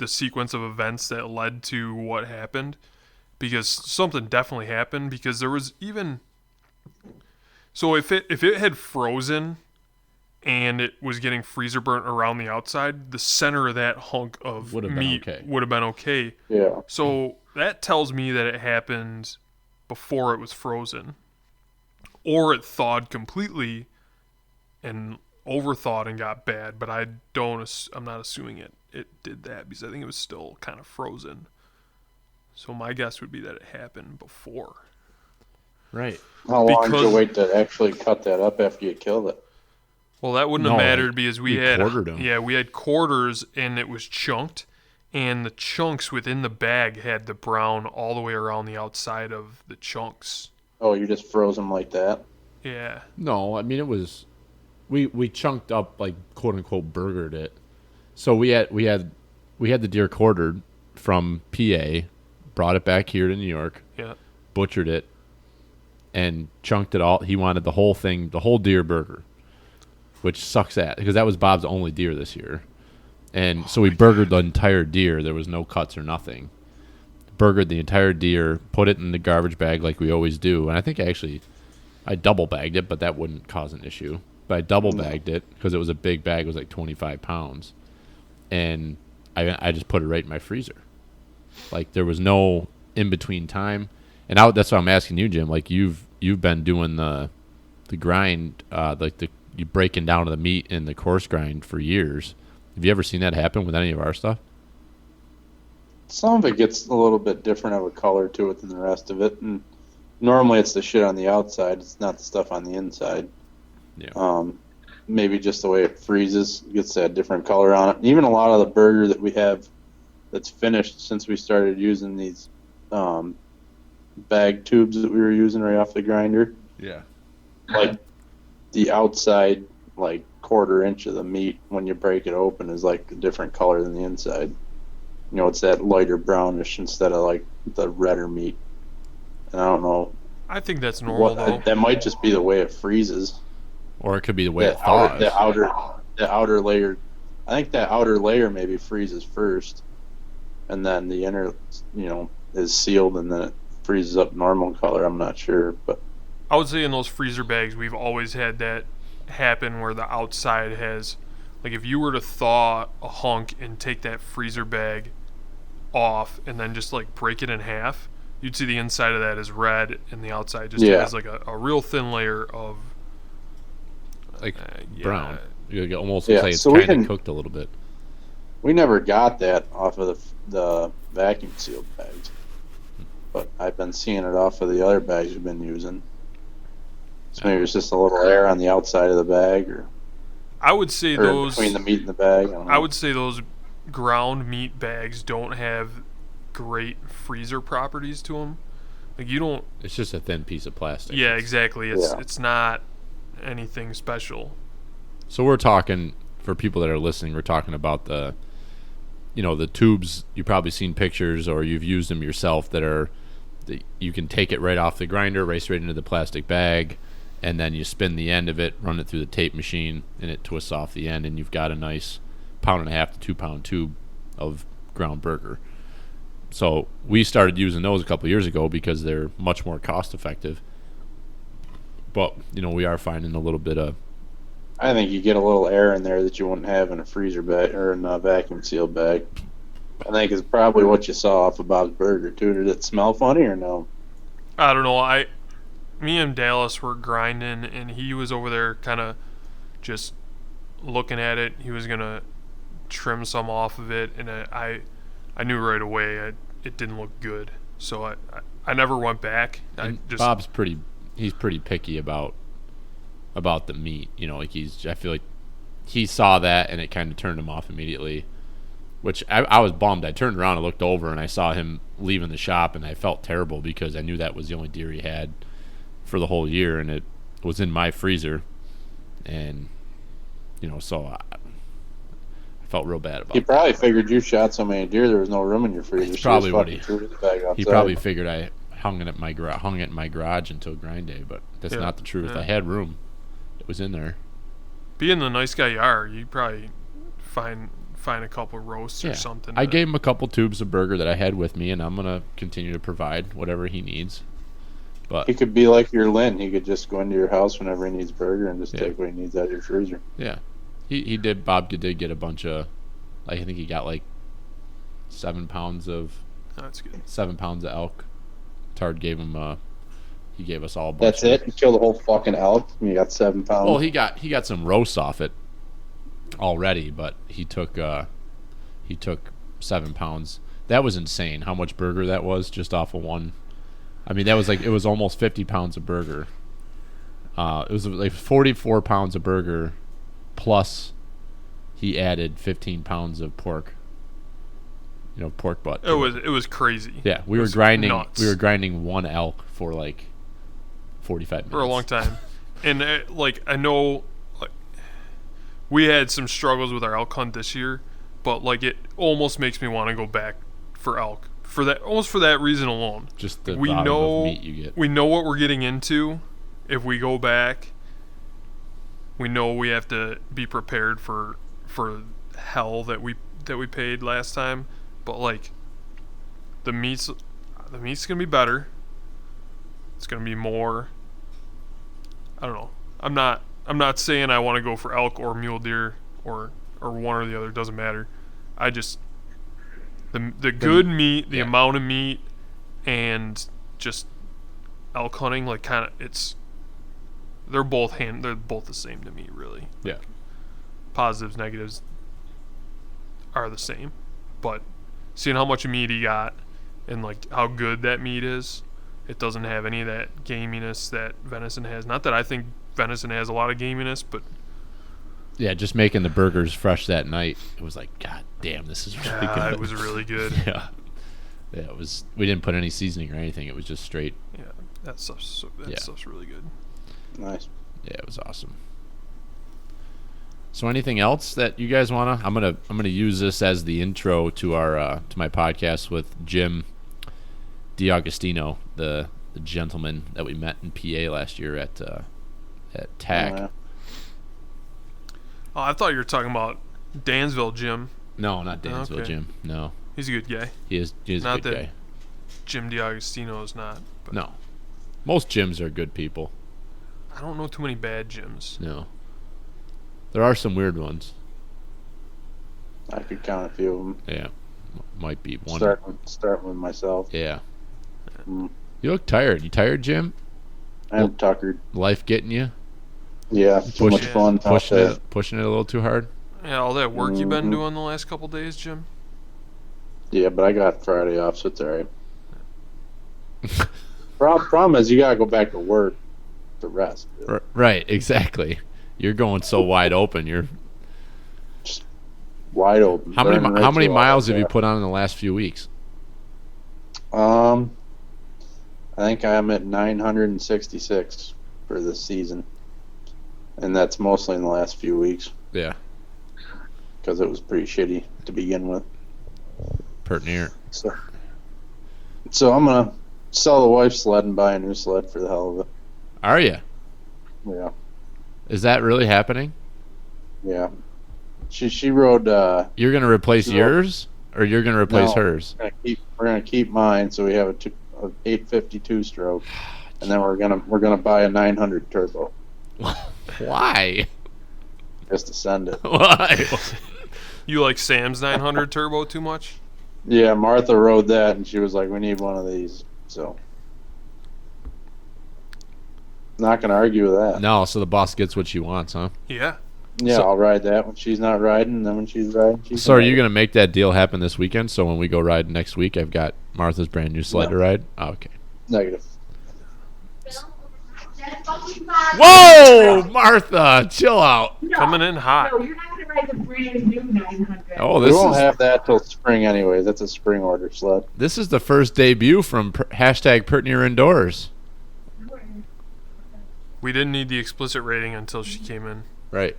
Speaker 1: sequence of events that led to what happened, because something definitely happened. Because there was even. So if it had frozen, and it was getting freezer burnt around the outside, the center of that hunk of meat would have been okay.
Speaker 9: Yeah.
Speaker 1: So that tells me that it happened before it was frozen, or it thawed completely and overthawed and got bad. But I'm not assuming it did that, because I think it was still kind of frozen. So my guess would be that it happened before.
Speaker 8: Right.
Speaker 9: How long did you wait to actually cut that up after you killed it?
Speaker 1: Well, that wouldn't have mattered, because we had
Speaker 8: quartered them.
Speaker 1: Yeah, we had quarters, and it was chunked, and the chunks within the bag had the brown all the way around the outside of the chunks.
Speaker 9: Oh, you just froze them like that?
Speaker 1: Yeah.
Speaker 8: No, I mean it was we chunked up, like, quote unquote burgered it. So we had the deer quartered from PA, brought it back here to New York.
Speaker 1: Yeah.
Speaker 8: Butchered it and chunked it all. He wanted the whole thing, the whole deer burger, which sucks because that was Bob's only deer this year. And so we burgered the entire deer. There was no cuts or nothing. Burgered the entire deer, put it in the garbage bag like we always do. And I think I double bagged it, but that wouldn't cause an issue. But I double bagged it because it was a big bag. It was like 25 pounds. And I just put it right in my freezer. Like, there was no in-between time. And that's why I'm asking you, Jim. Like, you've been doing the grind, you breaking down the meat in the coarse grind for years. Have you ever seen that happen with any of our stuff?
Speaker 9: Some of it gets a little bit different of a color to it than the rest of it, and normally it's the shit on the outside. It's not the stuff on the inside.
Speaker 8: Yeah.
Speaker 9: Maybe just the way it freezes gets that different color on it. And even a lot of the burger that we have that's finished since we started using these bag tubes that we were using right off the grinder.
Speaker 8: Yeah.
Speaker 9: Like the outside, like quarter inch of the meat when you break it open is like a different color than the inside. You know, it's that lighter brownish instead of like the redder meat. And I don't know.
Speaker 1: I think that's normal, though.
Speaker 9: That might just be the way it freezes.
Speaker 8: Or it could be the way it thaws.
Speaker 9: The outer layer. I think that outer layer maybe freezes first, and then the inner, is sealed, and then it freezes up normal color. I'm not sure, but
Speaker 1: I would say in those freezer bags, we've always had that happen where the outside has, like, if you were to thaw a hunk and take that freezer bag off and then just like break it in half, you'd see the inside of that is red and the outside just has like a real thin layer of
Speaker 8: brown. You almost say it's
Speaker 9: so
Speaker 8: kind of cooked a little bit.
Speaker 9: We never got that off of the vacuum sealed bags, but I've been seeing it off of the other bags we've been using. So maybe it's just a little air on the outside of the bag, or
Speaker 1: I would say those
Speaker 9: between the meat and the bag.
Speaker 1: I would say those ground meat bags don't have great freezer properties to them. Like, you don't.
Speaker 8: It's just a thin piece of plastic.
Speaker 1: Yeah, exactly. It's not anything special.
Speaker 8: So we're talking, for people that are listening, we're talking about the tubes. You've probably seen pictures or you've used them yourself you can take it right off the grinder, race right into the plastic bag, and then you spin the end of it, run it through the tape machine, and it twists off the end, and you've got a nice 1.5 to 2 pound tube of ground burger. So we started using those a couple of years ago because they're much more cost effective. But, we are finding a little bit of...
Speaker 9: I think you get a little air in there that you wouldn't have in a freezer bag or in a vacuum sealed bag. I think it's probably what you saw off of Bob's Burger, too. Did it smell funny or no?
Speaker 1: I don't know. Me and Dallas were grinding, and he was over there kind of just looking at it. He was going to trim some off of it, and I knew right away it didn't look good. So I never went back.
Speaker 8: Bob's he's pretty picky about the meat. I feel like he saw that, and it kind of turned him off immediately. Which I was bummed. I turned around and looked over, and I saw him leaving the shop, and I felt terrible because I knew that was the only deer he had for the whole year, and it was in my freezer. And, so I felt real bad about
Speaker 9: He
Speaker 8: it.
Speaker 9: probably figured you shot so many deer there was no room in your freezer.
Speaker 8: That's
Speaker 9: So he was
Speaker 8: probably what
Speaker 9: fucking threw the bag outside.
Speaker 8: He probably figured I hung it in my garage until grind day, but that's
Speaker 1: Yeah,
Speaker 8: not the truth.
Speaker 1: yeah.
Speaker 8: I had room. It was in there.
Speaker 1: Being the nice guy you are, you probably find a couple roasts or something.
Speaker 8: I gave him a couple tubes of burger that I had with me, and I'm gonna continue to provide whatever he needs. But
Speaker 9: He could be like your Lynn. He could just go into your house whenever he needs burger and just
Speaker 8: Yeah.
Speaker 9: take what he needs out of your freezer.
Speaker 8: yeah, he did. Bob did get a bunch of, like, I think he got like 7 pounds of
Speaker 1: That's good.
Speaker 8: 7 pounds of elk. Tard gave him. He gave us all. A bunch
Speaker 9: That's
Speaker 8: of,
Speaker 9: it? You killed a whole fucking elk and you got 7 pounds?
Speaker 8: Well, he got some roasts off it already, but he took 7 pounds. That was insane. How much burger that was just off of one. I mean, that was like, it was almost 50 pounds of burger. It was like 44 pounds of burger, plus he added 15 pounds of pork. Pork butt.
Speaker 1: It was crazy.
Speaker 8: Yeah, we
Speaker 1: It
Speaker 8: were
Speaker 1: was
Speaker 8: grinding.
Speaker 1: nuts.
Speaker 8: We were grinding one elk for like 45 minutes
Speaker 1: For a long time. And I know, like, we had some struggles with our elk hunt this year, but like it almost makes me want to go back for elk for that reason alone.
Speaker 8: Just the
Speaker 1: we
Speaker 8: volume
Speaker 1: know
Speaker 8: of meat you get.
Speaker 1: we know what we're getting into. If we go back, we know we have to be prepared for hell that we paid last time. But like the meat's gonna be better. It's gonna be more. I don't know. I'm not saying I want to go for elk or mule deer or one or the other. It doesn't matter. I just the good meat, the amount of meat, and just elk hunting, like, kind of, they're both the same to me, really.
Speaker 8: Yeah.
Speaker 1: Positives, negatives are the same, but seeing how much meat he got and like how good that meat is, it doesn't have any of that gaminess that venison has. Not that I think venison has a lot of gaminess, but
Speaker 8: yeah, just making the burgers fresh that night, it was like, God damn, this is really good.
Speaker 1: It was really good.
Speaker 8: Yeah, it was. We didn't put any seasoning or anything. It was just straight.
Speaker 1: Yeah, that stuff's really good.
Speaker 9: Nice.
Speaker 8: Yeah, it was awesome. So, anything else that you guys wanna? I'm gonna use this as the intro to our to my podcast with Jim DiAgostino, the gentleman that we met in PA last year at TAC.
Speaker 1: Oh, I thought you were talking about Dansville Jim.
Speaker 8: No, not Dansville
Speaker 1: Okay.
Speaker 8: Jim. No,
Speaker 1: He's a good guy.
Speaker 8: he is
Speaker 1: Not
Speaker 8: a good
Speaker 1: that
Speaker 8: guy.
Speaker 1: Jim DiAgostino is not. But
Speaker 8: No, most gyms are good people.
Speaker 1: I don't know too many bad gyms.
Speaker 8: No, there are some weird ones.
Speaker 9: I could count a few of them.
Speaker 8: Yeah, might be one.
Speaker 9: Starting with myself.
Speaker 8: Yeah.
Speaker 9: Mm.
Speaker 8: You look tired. You tired, Jim?
Speaker 9: I'm tuckered.
Speaker 8: Life getting you?
Speaker 9: Yeah, too much fun.
Speaker 8: Pushing it a little too hard?
Speaker 1: Yeah, all that work you've been
Speaker 9: Mhm.
Speaker 1: doing the last couple days, Jim.
Speaker 9: Yeah, but I got Friday off, so it's alright. Problem is, you gotta go back to work to rest.
Speaker 8: Right, exactly. You're going so wide open. You're
Speaker 9: Wide open.
Speaker 8: how many miles have you put on in the last few weeks?
Speaker 9: I think I'm at 966 for this season, and that's mostly in the last few weeks
Speaker 8: Yeah,
Speaker 9: because it was pretty shitty to begin with.
Speaker 8: pert near.
Speaker 9: So I'm gonna sell the wife's sled and buy a new sled for the hell of it.
Speaker 8: Are you?
Speaker 9: Yeah,
Speaker 8: Is that really happening?
Speaker 9: yeah. She rode.
Speaker 8: You're gonna replace
Speaker 9: No.
Speaker 8: yours, or you're gonna replace
Speaker 9: No.
Speaker 8: hers?
Speaker 9: We're gonna keep mine, so we have a 852 stroke, and then we're gonna buy a 900 turbo
Speaker 8: Why?
Speaker 9: just to send it.
Speaker 8: Why?
Speaker 1: You like Sam's 900 turbo too much?
Speaker 9: Yeah, Martha rode that, and she was like, "We need one of these." So, not gonna argue with that.
Speaker 8: No, so the boss gets what she wants, huh?
Speaker 1: Yeah.
Speaker 9: Yeah,
Speaker 8: So-
Speaker 9: I'll ride that when she's not riding, and then when she's riding, she's.
Speaker 8: So are you gonna make that deal happen this weekend? So when we go ride next week, I've got Martha's brand new sled to ride. Oh, okay.
Speaker 9: Negative.
Speaker 8: Whoa, Martha, chill out.
Speaker 1: Coming in hot.
Speaker 10: No, you're not going to ride the brand new 900.
Speaker 8: Oh,
Speaker 9: We
Speaker 8: this
Speaker 9: won't
Speaker 8: is
Speaker 9: have that till spring, anyways. That's a spring order sled.
Speaker 8: this is the first debut from hashtag Pert Near Indoors.
Speaker 1: We didn't need the explicit rating until she came in.
Speaker 8: Right.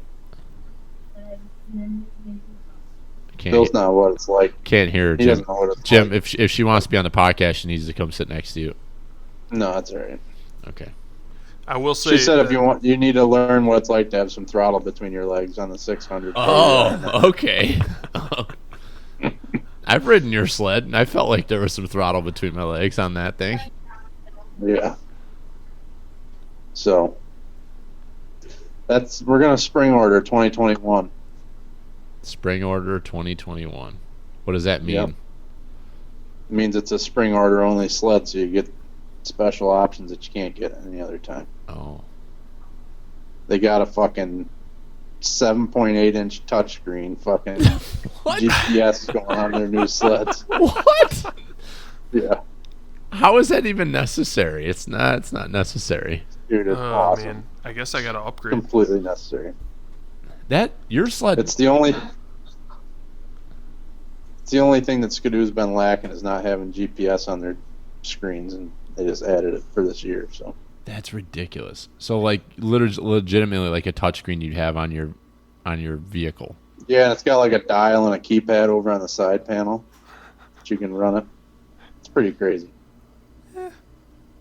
Speaker 9: Bill's not what it's like.
Speaker 8: Can't hear her,
Speaker 9: He
Speaker 8: Jim.
Speaker 9: doesn't know what it's
Speaker 8: Jim,
Speaker 9: like.
Speaker 8: if she wants to be on the podcast, she needs to come sit next to you.
Speaker 9: No, that's all right.
Speaker 8: Okay.
Speaker 1: I will say.
Speaker 9: She said if you need to learn what it's like to have some throttle between your legs on the 600.
Speaker 8: Oh, okay. I've ridden your sled, and I felt like there was some throttle between my legs on that thing.
Speaker 9: Yeah. So we're gonna spring order 2021.
Speaker 8: Spring order 2021. What does that mean?
Speaker 9: Yep. It means it's a spring order only sled, so you get special options that you can't get any other time.
Speaker 8: Oh.
Speaker 9: They got a fucking 7.8-inch touchscreen, fucking
Speaker 8: What?
Speaker 9: GPS going on their new sleds.
Speaker 8: What?
Speaker 9: Yeah,
Speaker 8: How is that even necessary? It's not necessary.
Speaker 9: dude, it's
Speaker 1: Oh
Speaker 9: awesome.
Speaker 1: man, I guess I gotta upgrade.
Speaker 9: Completely necessary.
Speaker 8: That your sled
Speaker 9: It's the only thing that Skidoo's been lacking is not having GPS on their screens, and they just added it for this year. So
Speaker 8: That's ridiculous. So like legitimately like a touchscreen you'd have on your vehicle.
Speaker 9: yeah, and it's got like a dial and a keypad over on the side panel that you can run it. It's pretty crazy.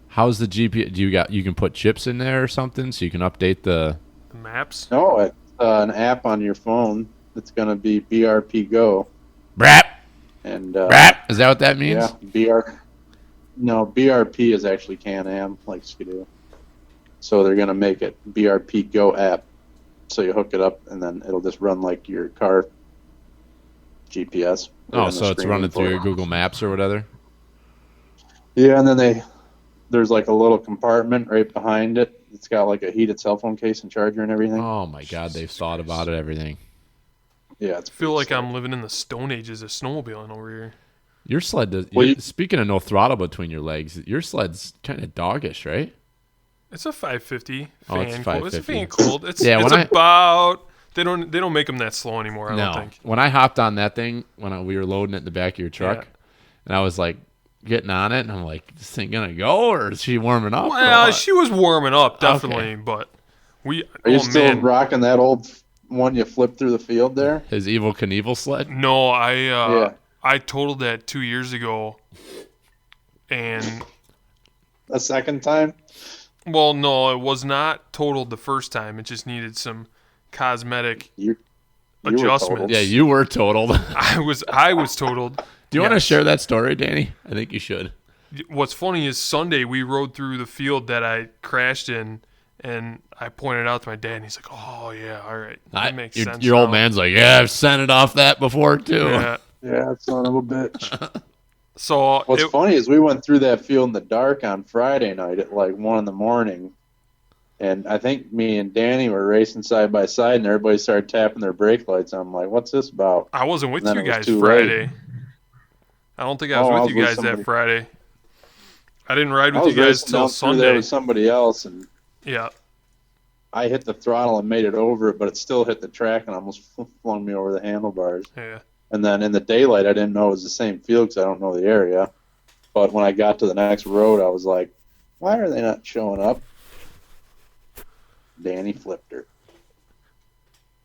Speaker 8: How's the GPS? You can put chips in there or something so you can update the
Speaker 1: Maps.
Speaker 9: No, it's an app on your phone. It's gonna be BRP Go.
Speaker 8: BRAP.
Speaker 9: And
Speaker 8: BRAP. Is that what that means?
Speaker 9: yeah, BRP is actually Can-Am, like Skidoo. So they're gonna make it BRP Go app. So you hook it up, and then it'll just run like your car GPS.
Speaker 8: Oh, so it's running through your Google Maps or whatever.
Speaker 9: Yeah, and then there's like a little compartment right behind it. It's got like a heated cell phone case and charger and everything.
Speaker 8: Oh my God, they've thought about it, everything.
Speaker 9: Yeah, it's
Speaker 1: I feel like I'm living in the Stone Ages of snowmobiling over here.
Speaker 8: Your sled does.
Speaker 9: Well,
Speaker 8: Speaking of no throttle between your legs, your sled's kind of doggish, right?
Speaker 1: It's a 550
Speaker 8: Oh, it's
Speaker 1: fan cold. It's a
Speaker 8: 550.
Speaker 1: fan cold. It's
Speaker 8: Yeah,
Speaker 1: it's
Speaker 8: when I-
Speaker 1: about they don't make them that slow anymore. I
Speaker 8: No.
Speaker 1: don't think.
Speaker 8: When I hopped on that thing we were loading it in the back of your truck,
Speaker 1: Yeah.
Speaker 8: and I was like getting on it, and I'm like, "This thing gonna go, or is she warming up?" or
Speaker 1: Well,
Speaker 8: what?
Speaker 1: she was warming up definitely, but we.
Speaker 9: Are you
Speaker 1: oh
Speaker 9: still
Speaker 1: man,
Speaker 9: rocking that old one you flipped through the field there?
Speaker 8: His Evil Knievel sled.
Speaker 1: no,
Speaker 9: Yeah.
Speaker 1: I totaled that 2 years ago, and
Speaker 9: A second time?
Speaker 1: well, no, it was not totaled the first time. It just needed some cosmetic
Speaker 9: You were
Speaker 1: adjustments.
Speaker 9: totaled.
Speaker 8: Yeah, you were totaled.
Speaker 1: I was totaled.
Speaker 8: Do you want to
Speaker 1: Yes.
Speaker 8: share that story, Danny? I think you should.
Speaker 1: What's funny is Sunday we rode through the field that I crashed in, and I pointed out to my dad, and he's like, "Oh yeah, all right, that makes sense."
Speaker 8: Your old
Speaker 1: now."
Speaker 8: man's like, "Yeah, I've sent it off that before too."
Speaker 1: Yeah.
Speaker 9: Yeah, son of a bitch.
Speaker 1: So
Speaker 9: What's funny is we went through that field in the dark on Friday night at like 1 a.m. And I think me and Danny were racing side by side, and everybody started tapping their brake lights. I'm like, "What's this about?"
Speaker 1: I wasn't with
Speaker 9: And then
Speaker 1: you
Speaker 9: it was
Speaker 1: guys
Speaker 9: too
Speaker 1: Friday.
Speaker 9: late.
Speaker 1: I don't think I was
Speaker 9: Oh, I
Speaker 1: with
Speaker 9: was
Speaker 1: you
Speaker 9: with
Speaker 1: guys
Speaker 9: somebody.
Speaker 1: that Friday. I didn't ride
Speaker 9: I
Speaker 1: with
Speaker 9: was
Speaker 1: you guys
Speaker 9: racing
Speaker 1: till
Speaker 9: down through there
Speaker 1: Sunday.
Speaker 9: with somebody else, and
Speaker 1: Yeah.
Speaker 9: I hit the throttle and made it over it, but it still hit the track and almost flung me over the handlebars.
Speaker 1: Yeah.
Speaker 9: And then in the daylight, I didn't know it was the same field because I don't know the area. But when I got to the next road, I was like, "Why are they not showing up?" Danny flipped her.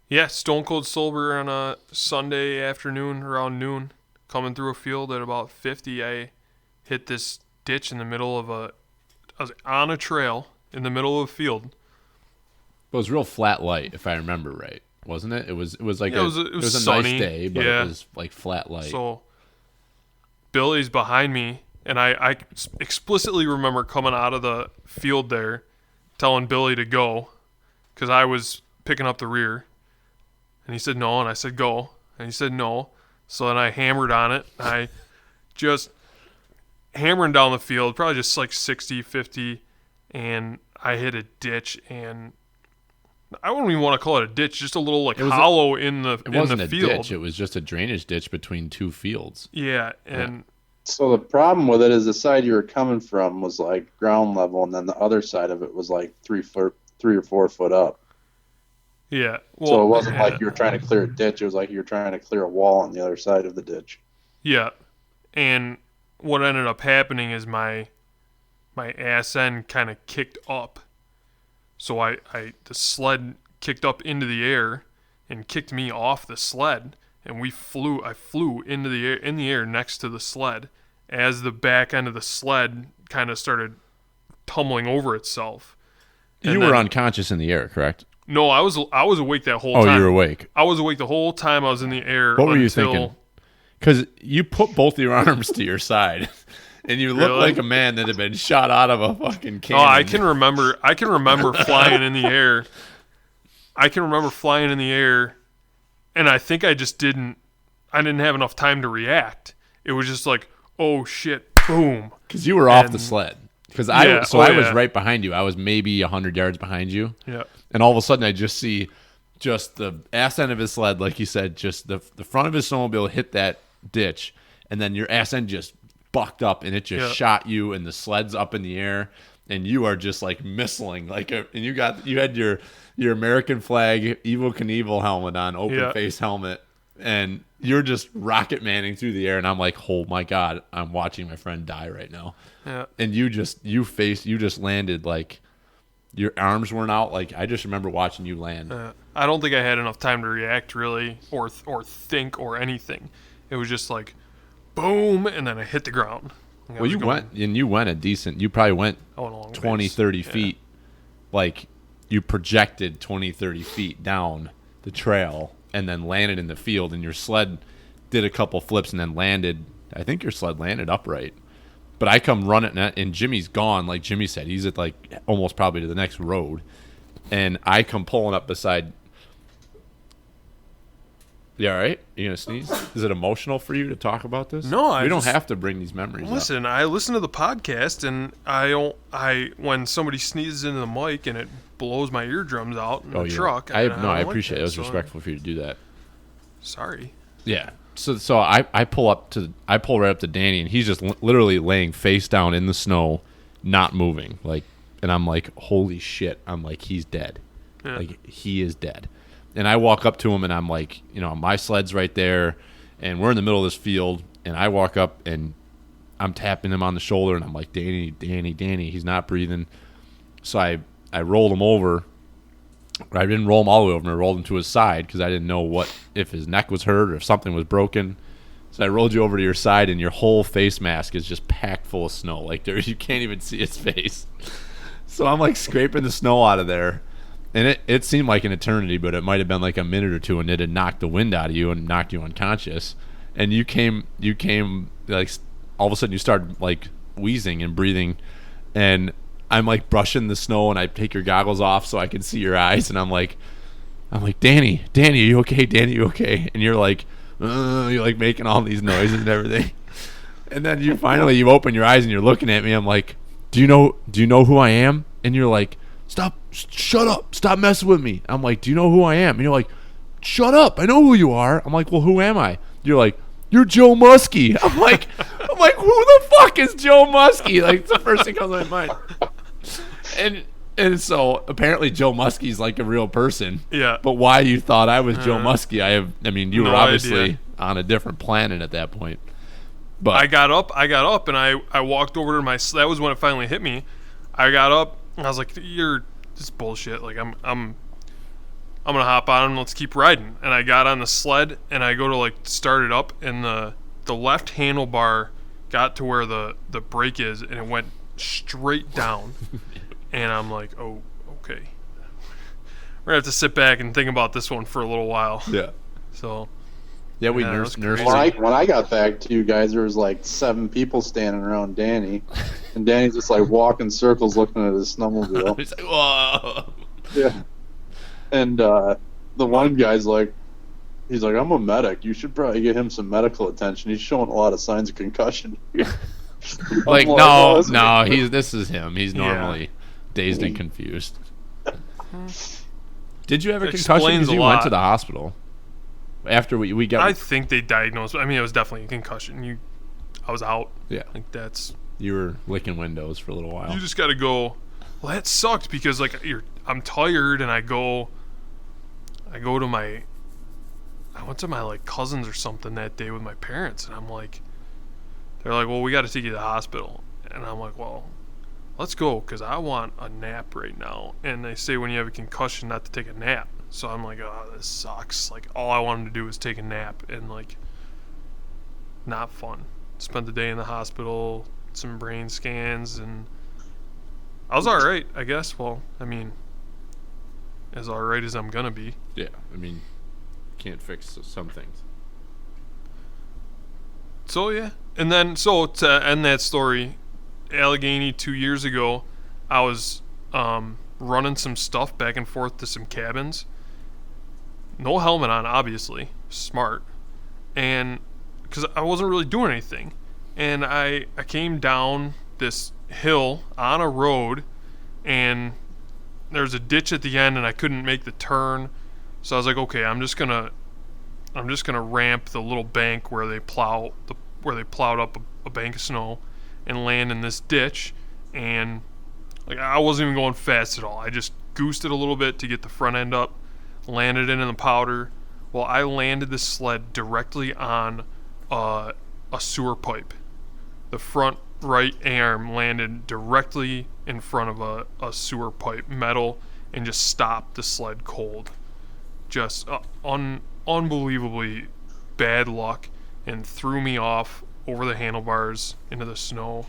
Speaker 1: Yeah, stone cold sober on a Sunday afternoon around noon, coming through a field at about 50. I hit this ditch in the middle of I was on a trail in the middle of a field.
Speaker 8: It was real flat light, if I remember right, wasn't it? It was like
Speaker 1: Yeah, it was
Speaker 8: a
Speaker 1: sunny.
Speaker 8: nice day, but
Speaker 1: Yeah.
Speaker 8: it was like flat light.
Speaker 1: So Billy's behind me, and I explicitly remember coming out of the field there, telling Billy to go, because I was picking up the rear. And he said no, and I said go, and he said no. So then I hammered on it. I just hammering down the field, probably just like 60, 50, and I hit a ditch, and I wouldn't even want to call it a ditch, just a little like
Speaker 8: It was
Speaker 1: hollow in the
Speaker 8: it wasn't a
Speaker 1: field.
Speaker 8: ditch; it was just a drainage ditch between two fields.
Speaker 1: Yeah, and
Speaker 9: So the problem with it is the side you were coming from was like ground level, and then the other side of it was like 3 or 4 foot up.
Speaker 1: yeah. Well,
Speaker 9: So it wasn't
Speaker 1: yeah.
Speaker 9: like you were trying to clear a ditch. It was like you were trying to clear a wall on the other side of the ditch.
Speaker 1: Yeah, and what ended up happening is my ass end kind of kicked up, so the sled kicked up into the air and kicked me off the sled, and I flew in the air next to the sled as the back end of the sled kind of started tumbling over itself. And
Speaker 8: you were unconscious in the air, correct?
Speaker 1: No, I was awake that whole time.
Speaker 8: Oh, you were awake.
Speaker 1: I was awake the whole time I was in the air.
Speaker 8: What were you thinking? Because you put both your arms to your side, and you look like a man that had been shot out of a fucking cannon.
Speaker 1: Oh, I can remember flying in the air. I can remember flying in the air, and I think I didn't have enough time to react. It was just like, oh shit, boom.
Speaker 8: Because you were off the sled. Because I was right behind you. I was maybe 100 yards behind you.
Speaker 1: Yeah.
Speaker 8: And all of a sudden, I just see just the ass end of his sled, like you said, just the front of his snowmobile hit that ditch, and then your ass end just bucked up, and it just shot you, and the sled's up in the air, and you are just like missiling, and you had your American flag Evel Knievel helmet on, open face helmet, and you're just rocket manning through the air, and I'm like, oh my god, I'm watching my friend die right now.
Speaker 1: Yeah.
Speaker 8: And you just landed like your arms weren't out. Like I just remember watching you land.
Speaker 1: I don't think I had enough time to react really, or think or anything. It was just like, boom, and then I hit the ground.
Speaker 8: Well, you probably went 20, 30 feet. Like you projected 20, 30 feet down the trail and then landed in the field, and your sled did a couple flips and then landed. I think your sled landed upright. But I come running, and Jimmy's gone. Like Jimmy said, he's at like almost probably to the next road. And I come pulling up beside. You all right? You going to sneeze? Is it emotional for you to talk about this?
Speaker 1: No,
Speaker 8: we don't have to bring these memories
Speaker 1: Listen,
Speaker 8: up.
Speaker 1: I listen to the podcast, and when somebody sneezes into the mic and it blows my eardrums out in the truck.
Speaker 8: I appreciate it. It was respectful for you to do that.
Speaker 1: Sorry.
Speaker 8: Yeah. So I pull right up to Danny, and he's just literally laying face down in the snow, not moving. Like, and I'm like, holy shit! I'm like, he's dead.
Speaker 1: Yeah.
Speaker 8: Like he is dead. And I walk up to him, and I'm like, my sled's right there, and we're in the middle of this field, and I walk up, and I'm tapping him on the shoulder, and I'm like, Danny, he's not breathing. So I rolled him over. I didn't roll him all the way over. I rolled him to his side because I didn't know if his neck was hurt or if something was broken. So I rolled you over to your side, and your whole face mask is just packed full of snow. Like you can't even see his face. So I'm like scraping the snow out of there, and it seemed like an eternity, but it might have been like a minute or two, and it had knocked the wind out of you and knocked you unconscious. And you came like all of a sudden you started like wheezing and breathing, and I'm like brushing the snow, and I take your goggles off so I can see your eyes, and I'm like, Danny, are you okay? Danny, you okay? And you're like making all these noises and everything. And then you open your eyes and you're looking at me. I'm like, do you know who I am? And you're like, shut up, stop messing with me. I'm like, do you know who I am? And you're like, shut up, I know who you are. I'm like, well, who am I? You're like, you're Joe Muskie. I'm like, who the fuck is Joe Muskie? Like, it's the first thing comes to my mind. And so apparently Joe Muskie's like a real person. Yeah. But why you thought I was Joe Muskie? You were obviously on a different planet at that point. But
Speaker 1: I got up and I walked over to that was when it finally hit me. I got up and I was like, this is bullshit. Like I'm gonna hop on and let's keep riding. And I got on the sled and I go to like start it up, and the left handlebar got to where the brake is, and it went straight down. And I'm like, oh, okay. We're gonna have to sit back and think about this one for a little while.
Speaker 8: Yeah.
Speaker 1: So.
Speaker 8: Yeah, we nursed.
Speaker 9: When I got back to you guys, there was like 7 people standing around Danny, and Danny's just like walking circles looking at his snowmobile.
Speaker 8: He's like, whoa.
Speaker 9: Yeah. And the one guy's like, he's like, I'm a medic. You should probably get him some medical attention. He's showing a lot of signs of concussion.
Speaker 8: Like, no, this is him. He's normally dazed and confused. Did you have a concussion because you went to the hospital? After we got...
Speaker 1: I think they diagnosed... I mean, it was definitely a concussion. I was out.
Speaker 8: Yeah.
Speaker 1: Like, that's...
Speaker 8: You were licking windows for a little while.
Speaker 1: You just got to go... Well, that sucked because, like, I'm tired, and I go to my... I went to my, like, cousins or something that day with my parents, and I'm like... They're like, well, we got to take you to the hospital. And I'm like, well, let's go, because I want a nap right now. And they say when you have a concussion not to take a nap. So I'm like, oh, this sucks. Like, all I wanted to do was take a nap, and like, not fun. Spent the day in the hospital, some brain scans, and I was all right, I guess. Well, I mean, as all right as I'm gonna be.
Speaker 8: Yeah, I mean, can't fix some things.
Speaker 1: So yeah, and then so to end that story, Allegheny 2 years ago, I was running some stuff back and forth to some cabins. No helmet on, obviously. Smart. And because I wasn't really doing anything. And I came down this hill on a road, and there's a ditch at the end, and I couldn't make the turn. So I was like, okay, I'm just gonna ramp the little bank where they plowed up a bank of snow and land in this ditch. And like, I wasn't even going fast at all. I just goosed it a little bit to get the front end up, landed it in the powder. Well, I landed the sled directly on a sewer pipe. The front right arm landed directly in front of a sewer pipe, metal, and just stopped the sled cold. Just unbelievably bad luck, and threw me off over the handlebars into the snow.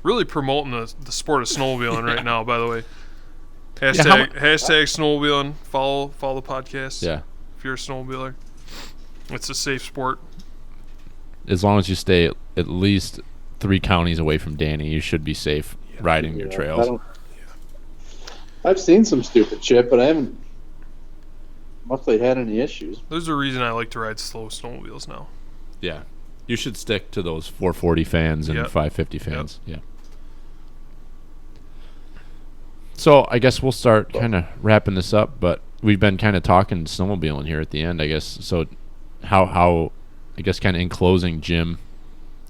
Speaker 1: Really promoting the sport of snowmobiling right now, by the way. Hashtag snowmobiling. Follow the podcast.
Speaker 8: Yeah.
Speaker 1: If you're a snowmobiler, it's a safe sport.
Speaker 8: As long as you stay at least 3 counties away from Danny, you should be safe riding your trails.
Speaker 9: I've seen some stupid shit, but I haven't mostly had any issues.
Speaker 1: There's a reason I like to ride slow snowmobiles now.
Speaker 8: Yeah. You should stick to those 440 fans and
Speaker 1: Yep.
Speaker 8: 550 fans. Yep. Yeah. So I guess we'll start kind of wrapping this up, but we've been kind of talking snowmobiling here at the end, I guess. So how I guess kind of in closing, Jim,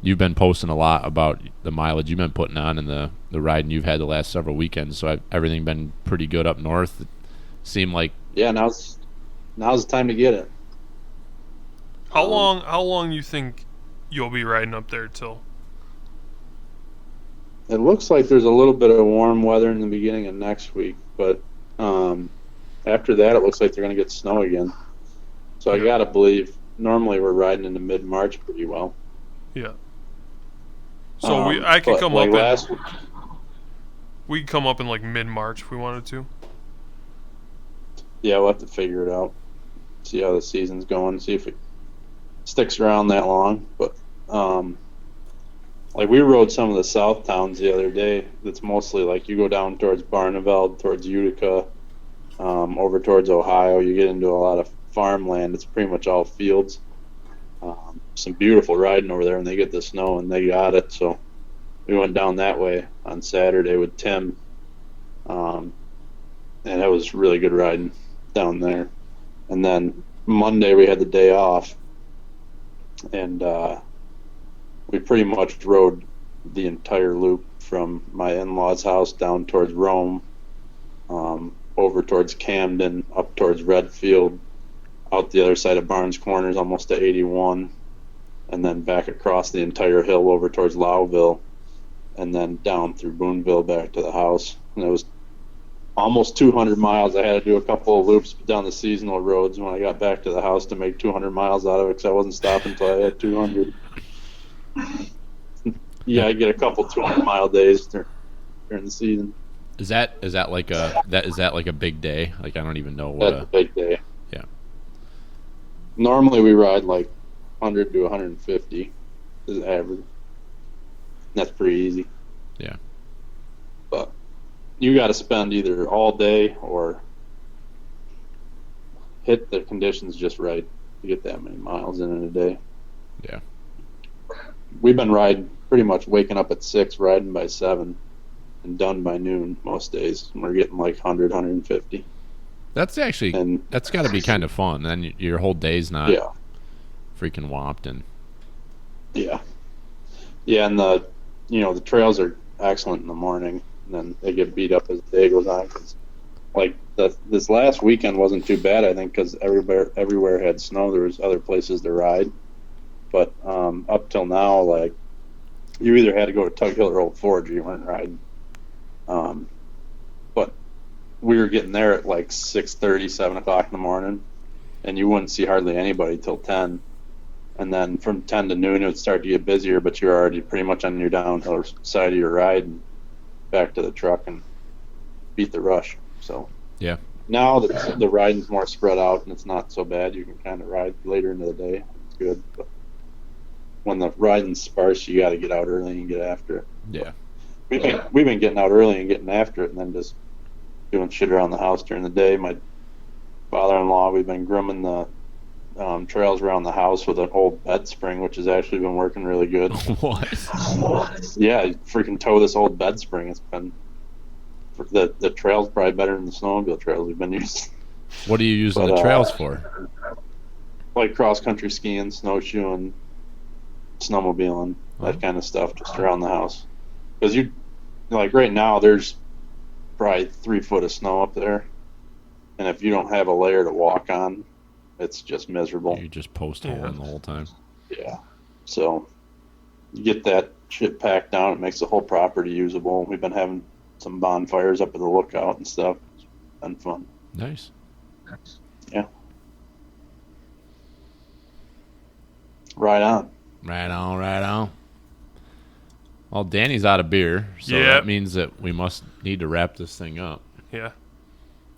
Speaker 8: you've been posting a lot about the mileage you've been putting on and the riding you've had the last several weekends. So everything been pretty good up north. It seemed like
Speaker 9: now's the time to get it.
Speaker 1: How long you think you'll be riding up there till?
Speaker 9: It looks like there's a little bit of warm weather in the beginning of next week, but after that, it looks like they're going to get snow again. So I got to believe normally we're riding into mid-March pretty well.
Speaker 1: Yeah. So I could come
Speaker 9: like
Speaker 1: up we could come up in like mid-March if we wanted to.
Speaker 9: Yeah, we'll have to figure it out. See how the season's going, see if it sticks around that long. But like we rode some of the south towns the other day. That's mostly like you go down towards Barneveld, towards Utica, over towards Ohio. You get into a lot of farmland. It's pretty much all fields. Some beautiful riding over there, and they get the snow, and they got it. So we went down that way on Saturday with Tim, and it was really good riding down there. And then Monday we had the day off, and we pretty much rode the entire loop from my in-laws' house down towards Rome, over towards Camden, up towards Redfield, out the other side of Barnes Corners almost to 81, and then back across the entire hill over towards Lowville, and then down through Boonville back to the house. And it was almost 200 miles. I had to do a couple of loops down the seasonal roads when I got back to the house to make 200 miles out of it, because I wasn't stopping until I had 200. Yeah, I get a couple 200-mile days during the season.
Speaker 8: Is that like a big day? Like, I don't even know what
Speaker 9: That's a big day.
Speaker 8: Yeah.
Speaker 9: Normally we ride like 100 to 150 is average. That's pretty easy.
Speaker 8: Yeah.
Speaker 9: But you got to spend either all day or hit the conditions just right to get that many miles in a day.
Speaker 8: Yeah.
Speaker 9: We've been riding pretty much waking up at 6, riding by 7, and done by noon most days. And we're getting like 100, 150.
Speaker 8: That's actually that's got to be kind of fun. Then your whole day's not freaking whopped and.
Speaker 9: Yeah. Yeah, and the trails are excellent in the morning, and then they get beat up as the day goes on. Cause, like this last weekend wasn't too bad, I think, because everywhere had snow. There was other places to ride, but up till now, like you either had to go to Tug Hill or Old Forge, or you weren't riding. But we were getting there at like 6:30, 7 o'clock in the morning, and you wouldn't see hardly anybody till 10. And then from 10 to noon, it would start to get busier, but you're already pretty much on your downhill side of your ride and back to the truck and beat the rush. So
Speaker 8: Yeah.
Speaker 9: now that the riding's more spread out and it's not so bad, you can kind of ride later into the day. It's good. But when the riding's sparse, you got to get out early and get after it.
Speaker 8: Yeah.
Speaker 9: We've been getting out early and getting after it, and then just doing shit around the house during the day. My father-in-law, we've been grooming the trails around the house with an old bed spring, which has actually been working really good.
Speaker 8: What?
Speaker 9: Yeah, freaking tow this old bed spring. It's been the trail's probably better than the snowmobile trails we've been using.
Speaker 8: What are you using the trails for?
Speaker 9: Like cross-country skiing, snowshoeing, snowmobiling, that kind of stuff, just around the house. Because you, like right now, there's probably 3 foot of snow up there, and if you don't have a layer to walk on, it's just miserable.
Speaker 8: You just post holing the whole time.
Speaker 9: Yeah. So you get that shit packed down, it makes the whole property usable. We've been having some bonfires up at the lookout and stuff. It's been fun.
Speaker 8: Nice.
Speaker 9: Yeah. Right on.
Speaker 8: Right on, right on. Well, Danny's out of beer, so
Speaker 1: Yep.
Speaker 8: that means that we must need to wrap this thing up.
Speaker 1: Yeah.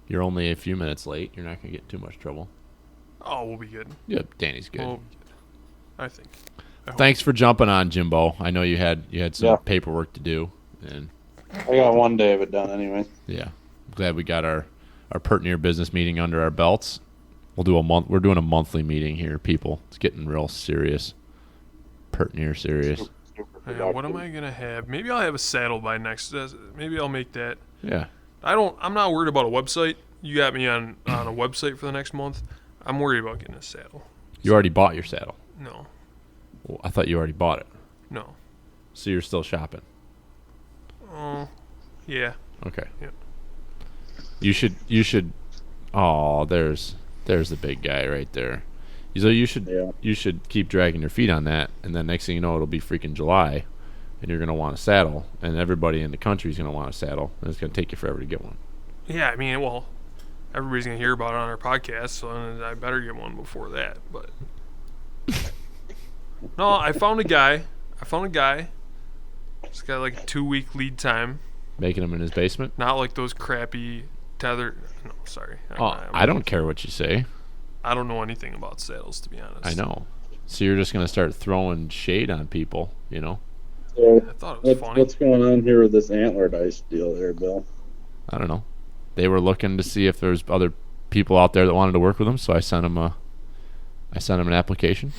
Speaker 8: You're only a few minutes late. You're not going to get too much trouble.
Speaker 1: Oh, we'll be good.
Speaker 8: Yep, Danny's good.
Speaker 1: We'll be good. I think. I hope.
Speaker 8: Thanks for jumping on, Jimbo. I know you had some
Speaker 9: Yeah.
Speaker 8: paperwork to do, and
Speaker 9: I got one day of it done anyway.
Speaker 8: yeah, I'm glad we got our Pertinier business meeting under our belts. We'll do a month. We're doing a monthly meeting here, people. It's getting real serious. Pertinier serious.
Speaker 1: Yeah, what am I gonna have? Maybe I'll have a saddle by next. Maybe I'll make that.
Speaker 8: Yeah.
Speaker 1: I'm not worried about a website. You got me on a website for the next month. I'm worried about getting a saddle.
Speaker 8: You already bought your saddle.
Speaker 1: No.
Speaker 8: Well, I thought you already bought it.
Speaker 1: No.
Speaker 8: So you're still shopping.
Speaker 1: Oh. Yeah.
Speaker 8: Okay.
Speaker 1: Yep.
Speaker 8: You should. Oh, there's the big guy right there. So you should keep dragging your feet on that, and then next thing you know, it'll be freaking July, and you're gonna want a saddle, and everybody in the country is gonna want a saddle, and it's gonna take you forever to get one.
Speaker 1: Yeah. I mean, well, everybody's gonna hear about it on our podcast, so I better get one before that. But no, I found a guy. He's got like a 2-week lead time.
Speaker 8: Making them in his basement.
Speaker 1: Not like those crappy tether. No, sorry.
Speaker 8: I don't care what you say.
Speaker 1: I don't know anything about saddles, to be honest.
Speaker 8: I know. So you're just gonna start throwing shade on people, you know?
Speaker 9: So
Speaker 1: I thought it was funny.
Speaker 9: what's going on here with this antler dice deal there, Bill?
Speaker 8: I don't know. They were looking to see if there's other people out there that wanted to work with them, so I sent them an application.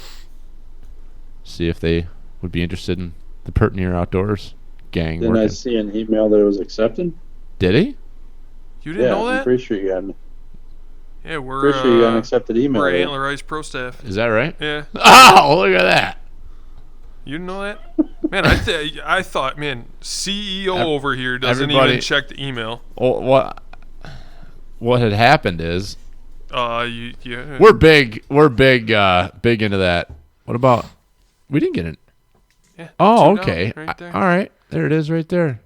Speaker 8: See if they would be interested in the Pertinier Outdoors gang
Speaker 9: Didn't
Speaker 8: working.
Speaker 9: I see an email that it was accepted?
Speaker 8: Did he?
Speaker 1: You didn't know
Speaker 9: I'm
Speaker 1: that?
Speaker 9: pretty sure you got an,
Speaker 1: Yeah, we're
Speaker 9: pretty sure you got an accepted email.
Speaker 1: we're
Speaker 9: there.
Speaker 1: Antler Ice Pro staff.
Speaker 8: Is that right?
Speaker 1: Yeah.
Speaker 8: Oh, look at that.
Speaker 1: You didn't know that? Man, I thought, man, CEO over here doesn't
Speaker 8: everybody-
Speaker 1: even check the email.
Speaker 8: Oh, what had happened is
Speaker 1: Yeah.
Speaker 8: we're big into that. What about we didn't get it?
Speaker 1: Yeah,
Speaker 8: Oh,
Speaker 1: 2
Speaker 8: okay.
Speaker 1: down, right there.
Speaker 8: All right, there it is, right there.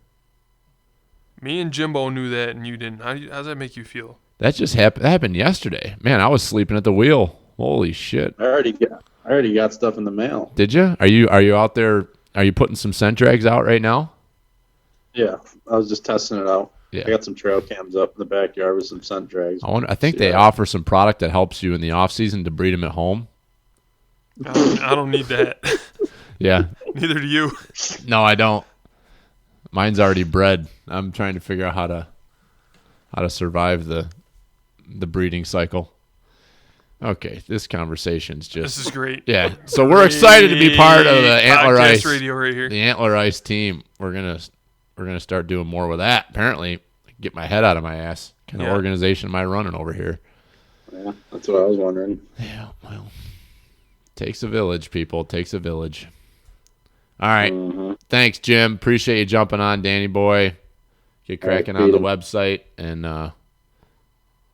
Speaker 1: Me and Jimbo knew that, and you didn't. How does that make you feel?
Speaker 8: That just happened. That happened yesterday. Man, I was sleeping at the wheel. Holy shit!
Speaker 9: I already got stuff in the mail.
Speaker 8: Did you? Are you out there? Are you putting some scent drags out right now?
Speaker 9: Yeah, I was just testing it out.
Speaker 8: Yeah.
Speaker 9: I got some trail cams up in the backyard with some scent drags.
Speaker 8: I think they
Speaker 9: Yeah.
Speaker 8: offer some product that helps you in the off season to breed them at home.
Speaker 1: I don't need that.
Speaker 8: Yeah.
Speaker 1: Neither do you.
Speaker 8: No, I don't. Mine's already bred. I'm trying to figure out how to survive the breeding cycle. Okay, this conversation's just
Speaker 1: This is great.
Speaker 8: yeah. So we're excited to be part of the Antler
Speaker 1: Podcast
Speaker 8: Ice
Speaker 1: radio right here.
Speaker 8: The Antler Ice team. We're gonna start doing more with that. Apparently, get my head out of my ass. Kind of organization am I running over here?
Speaker 9: Yeah, that's what I was wondering.
Speaker 8: Yeah, well, takes a village, people. It takes a village. All right. Thanks, Jim. Appreciate you jumping on, Danny boy. Get cracking on the website, and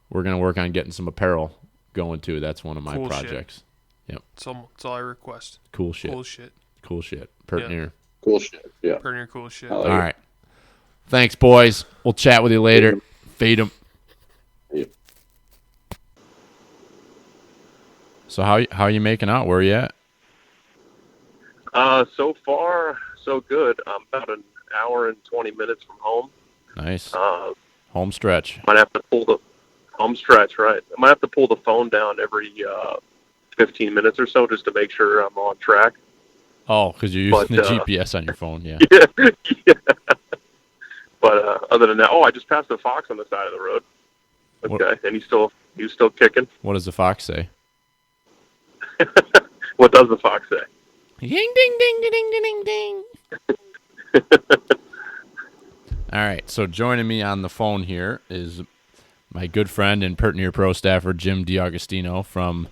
Speaker 8: we're gonna work on getting some apparel going too. That's one of my projects. Yep.
Speaker 1: That's all I request.
Speaker 8: Cool shit.
Speaker 1: Cool shit.
Speaker 8: Pertinier.
Speaker 9: Cool shit. Yeah.
Speaker 1: Pertinier cool shit.
Speaker 8: All right. Thanks, boys. We'll chat with you later. Fade 'em. So how are you making out? Where are you at?
Speaker 11: So far, so good. I'm about an hour and 20 minutes from home.
Speaker 8: Nice. Home stretch.
Speaker 11: Might have to pull the home stretch, right? I might have to pull the phone down every 15 minutes or so just to make sure I'm on track.
Speaker 8: Oh, because you're using the GPS on your phone, yeah.
Speaker 11: Yeah. But other than that, I just passed a fox on the side of the road. Okay, and he's still kicking.
Speaker 8: What does the fox say?
Speaker 11: What does the fox say?
Speaker 8: Ding, ding, ding, ding, ding, ding, ding. All right, so joining me on the phone here is my good friend and Pert Near Pro staffer, Jim DiAugustino from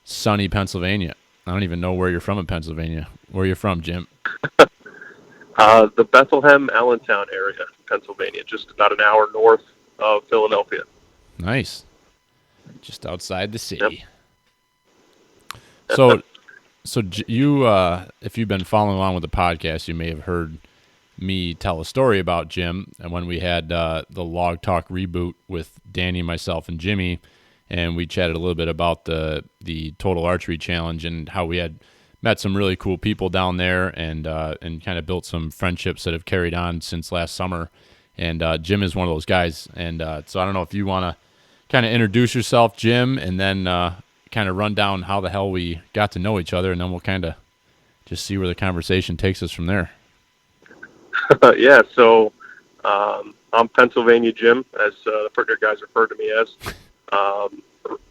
Speaker 8: sunny Pennsylvania. I don't even know where you're from in Pennsylvania. Where are you from, Jim?
Speaker 11: The Bethlehem, Allentown area, Pennsylvania, just about an hour north of Philadelphia.
Speaker 8: Nice. Just outside the city.
Speaker 11: Yep.
Speaker 8: So you, if you've been following along with the podcast, you may have heard me tell a story about Jim and when we had the Log Talk reboot with Danny, myself, and Jimmy, and we chatted a little bit about the Total Archery Challenge and how we had met some really cool people down there and kind of built some friendships that have carried on since last summer. And Jim is one of those guys. And so I don't know if you want to kind of introduce yourself, Jim, and then kind of run down how the hell we got to know each other, and then we'll kind of just see where the conversation takes us from there.
Speaker 11: Yeah, so I'm Pennsylvania Jim, as the Pertner guys refer to me as.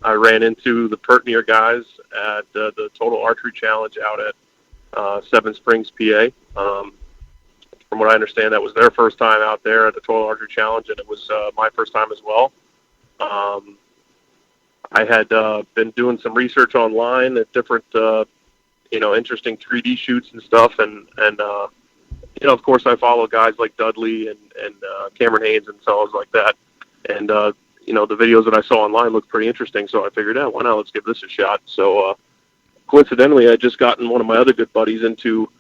Speaker 11: I ran into the Pertner guys at the Total Archery Challenge out at Seven Springs, PA. From what I understand, that was their first time out there at the Total Archery Challenge, and it was my first time as well. I had been doing some research online at different, interesting 3D shoots and stuff, and of course, I follow guys like Dudley and Cameron Haynes and fellows like that. And, the videos that I saw online looked pretty interesting, so I figured, why not? Let's give this a shot. So, coincidentally, I had just gotten one of my other good buddies into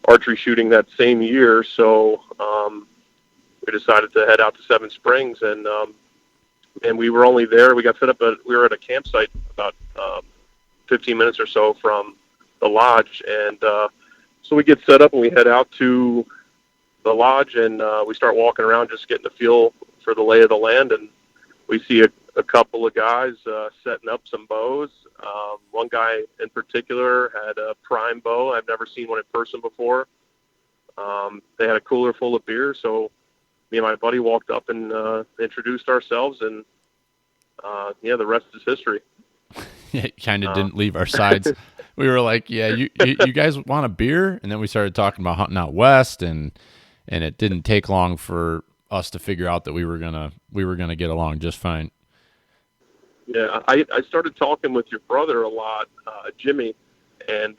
Speaker 11: archery shooting that same year, so we decided to head out to Seven Springs, and we were only there. We got set up, we were at a campsite about 15 minutes or so from the lodge, and so we get set up and we head out to the lodge, and we start walking around just getting a feel for the lay of the land, and we see a couple of guys setting up some bows. One guy in particular had a prime bow. I've never seen one in person before. They had a cooler full of beer, so me and my buddy walked up and introduced ourselves, and the rest is history.
Speaker 8: It kind of didn't leave our sides. We were like, yeah, you guys want a beer? And then we started talking about hunting out west, and it didn't take long for us to figure out that we were gonna get along just fine.
Speaker 11: Yeah, I started talking with your brother a lot, Jimmy, and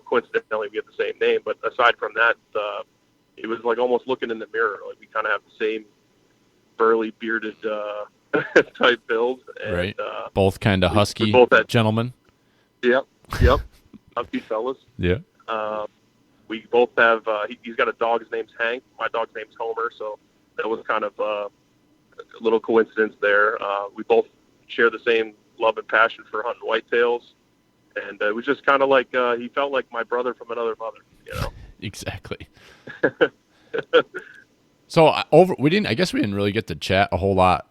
Speaker 11: coincidentally we have the same name. But aside from that, it was like almost looking in the mirror. Like we kind of have the same burly, bearded type build, and,
Speaker 8: right? Both kind of husky gentlemen.
Speaker 11: Yep, husky fellas.
Speaker 8: Yeah.
Speaker 11: We both have. He's got a dog. His name's Hank. My dog's name's Homer. So that was kind of a little coincidence there. We both share the same love and passion for hunting whitetails, and it was just kind of like he felt like my brother from another mother.
Speaker 8: Exactly. So we didn't really get to chat a whole lot.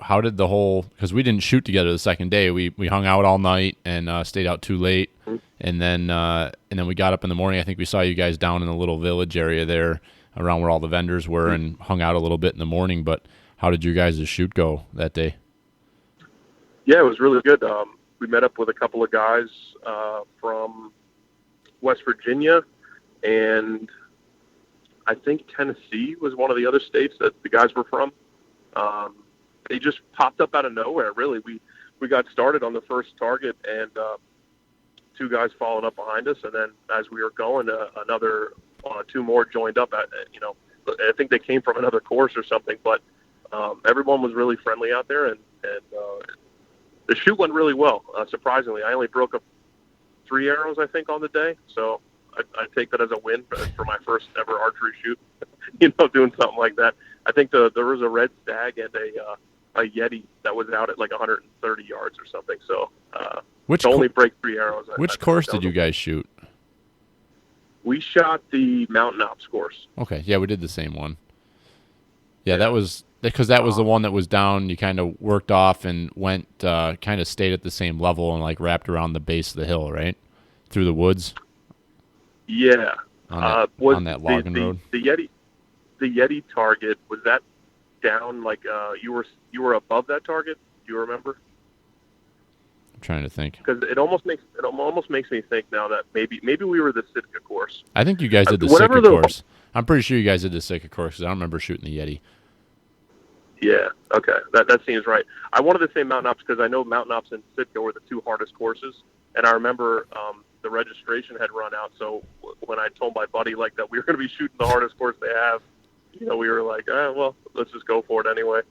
Speaker 8: How did because we didn't shoot together the second day. We hung out all night and stayed out too late, and then we got up in the morning. I think we saw you guys down in the little village area there around where all the vendors were, and hung out a little bit in the morning. But how did you guys' shoot go that day?
Speaker 11: Yeah, it was really good. We met up with a couple of guys from West Virginia, and I think Tennessee was one of the other states that the guys were from. They just popped up out of nowhere, really. We got started on the first target, and two guys followed up behind us, and then as we were going, another two more joined up. I think they came from another course or something, but everyone was really friendly out there, and the shoot went really well. Surprisingly, I only broke up 3 arrows, I think, on the day, so I take that as a win for my first ever archery shoot. Doing something like that. I think there was a red stag and a Yeti that was out at like 130 yards or something. So
Speaker 8: Which
Speaker 11: to only break 3 arrows.
Speaker 8: Which course did you guys shoot?
Speaker 11: We shot the Mountain Ops course.
Speaker 8: Okay, yeah, we did the same one. Yeah, that was because that was the one that was down. You kind of worked off and went, kind of stayed at the same level and like wrapped around the base of the hill, right, through the woods.
Speaker 11: Yeah,
Speaker 8: on that logging road.
Speaker 11: The Yeti target, was that down like you were above that target? Do you remember?
Speaker 8: I'm trying to think.
Speaker 11: Because it almost makes me think now that maybe we were the Sitka course.
Speaker 8: I think you guys did the Sitka course. I'm pretty sure you guys did the Sitka course because I don't remember shooting the Yeti.
Speaker 11: Yeah, okay, that seems right. I wanted to say Mountain Ops because I know Mountain Ops and Sitka were the 2 hardest courses, and I remember the registration had run out. So when I told my buddy like that we were going to be shooting the hardest course they have, we were like, well, let's just go for it anyway.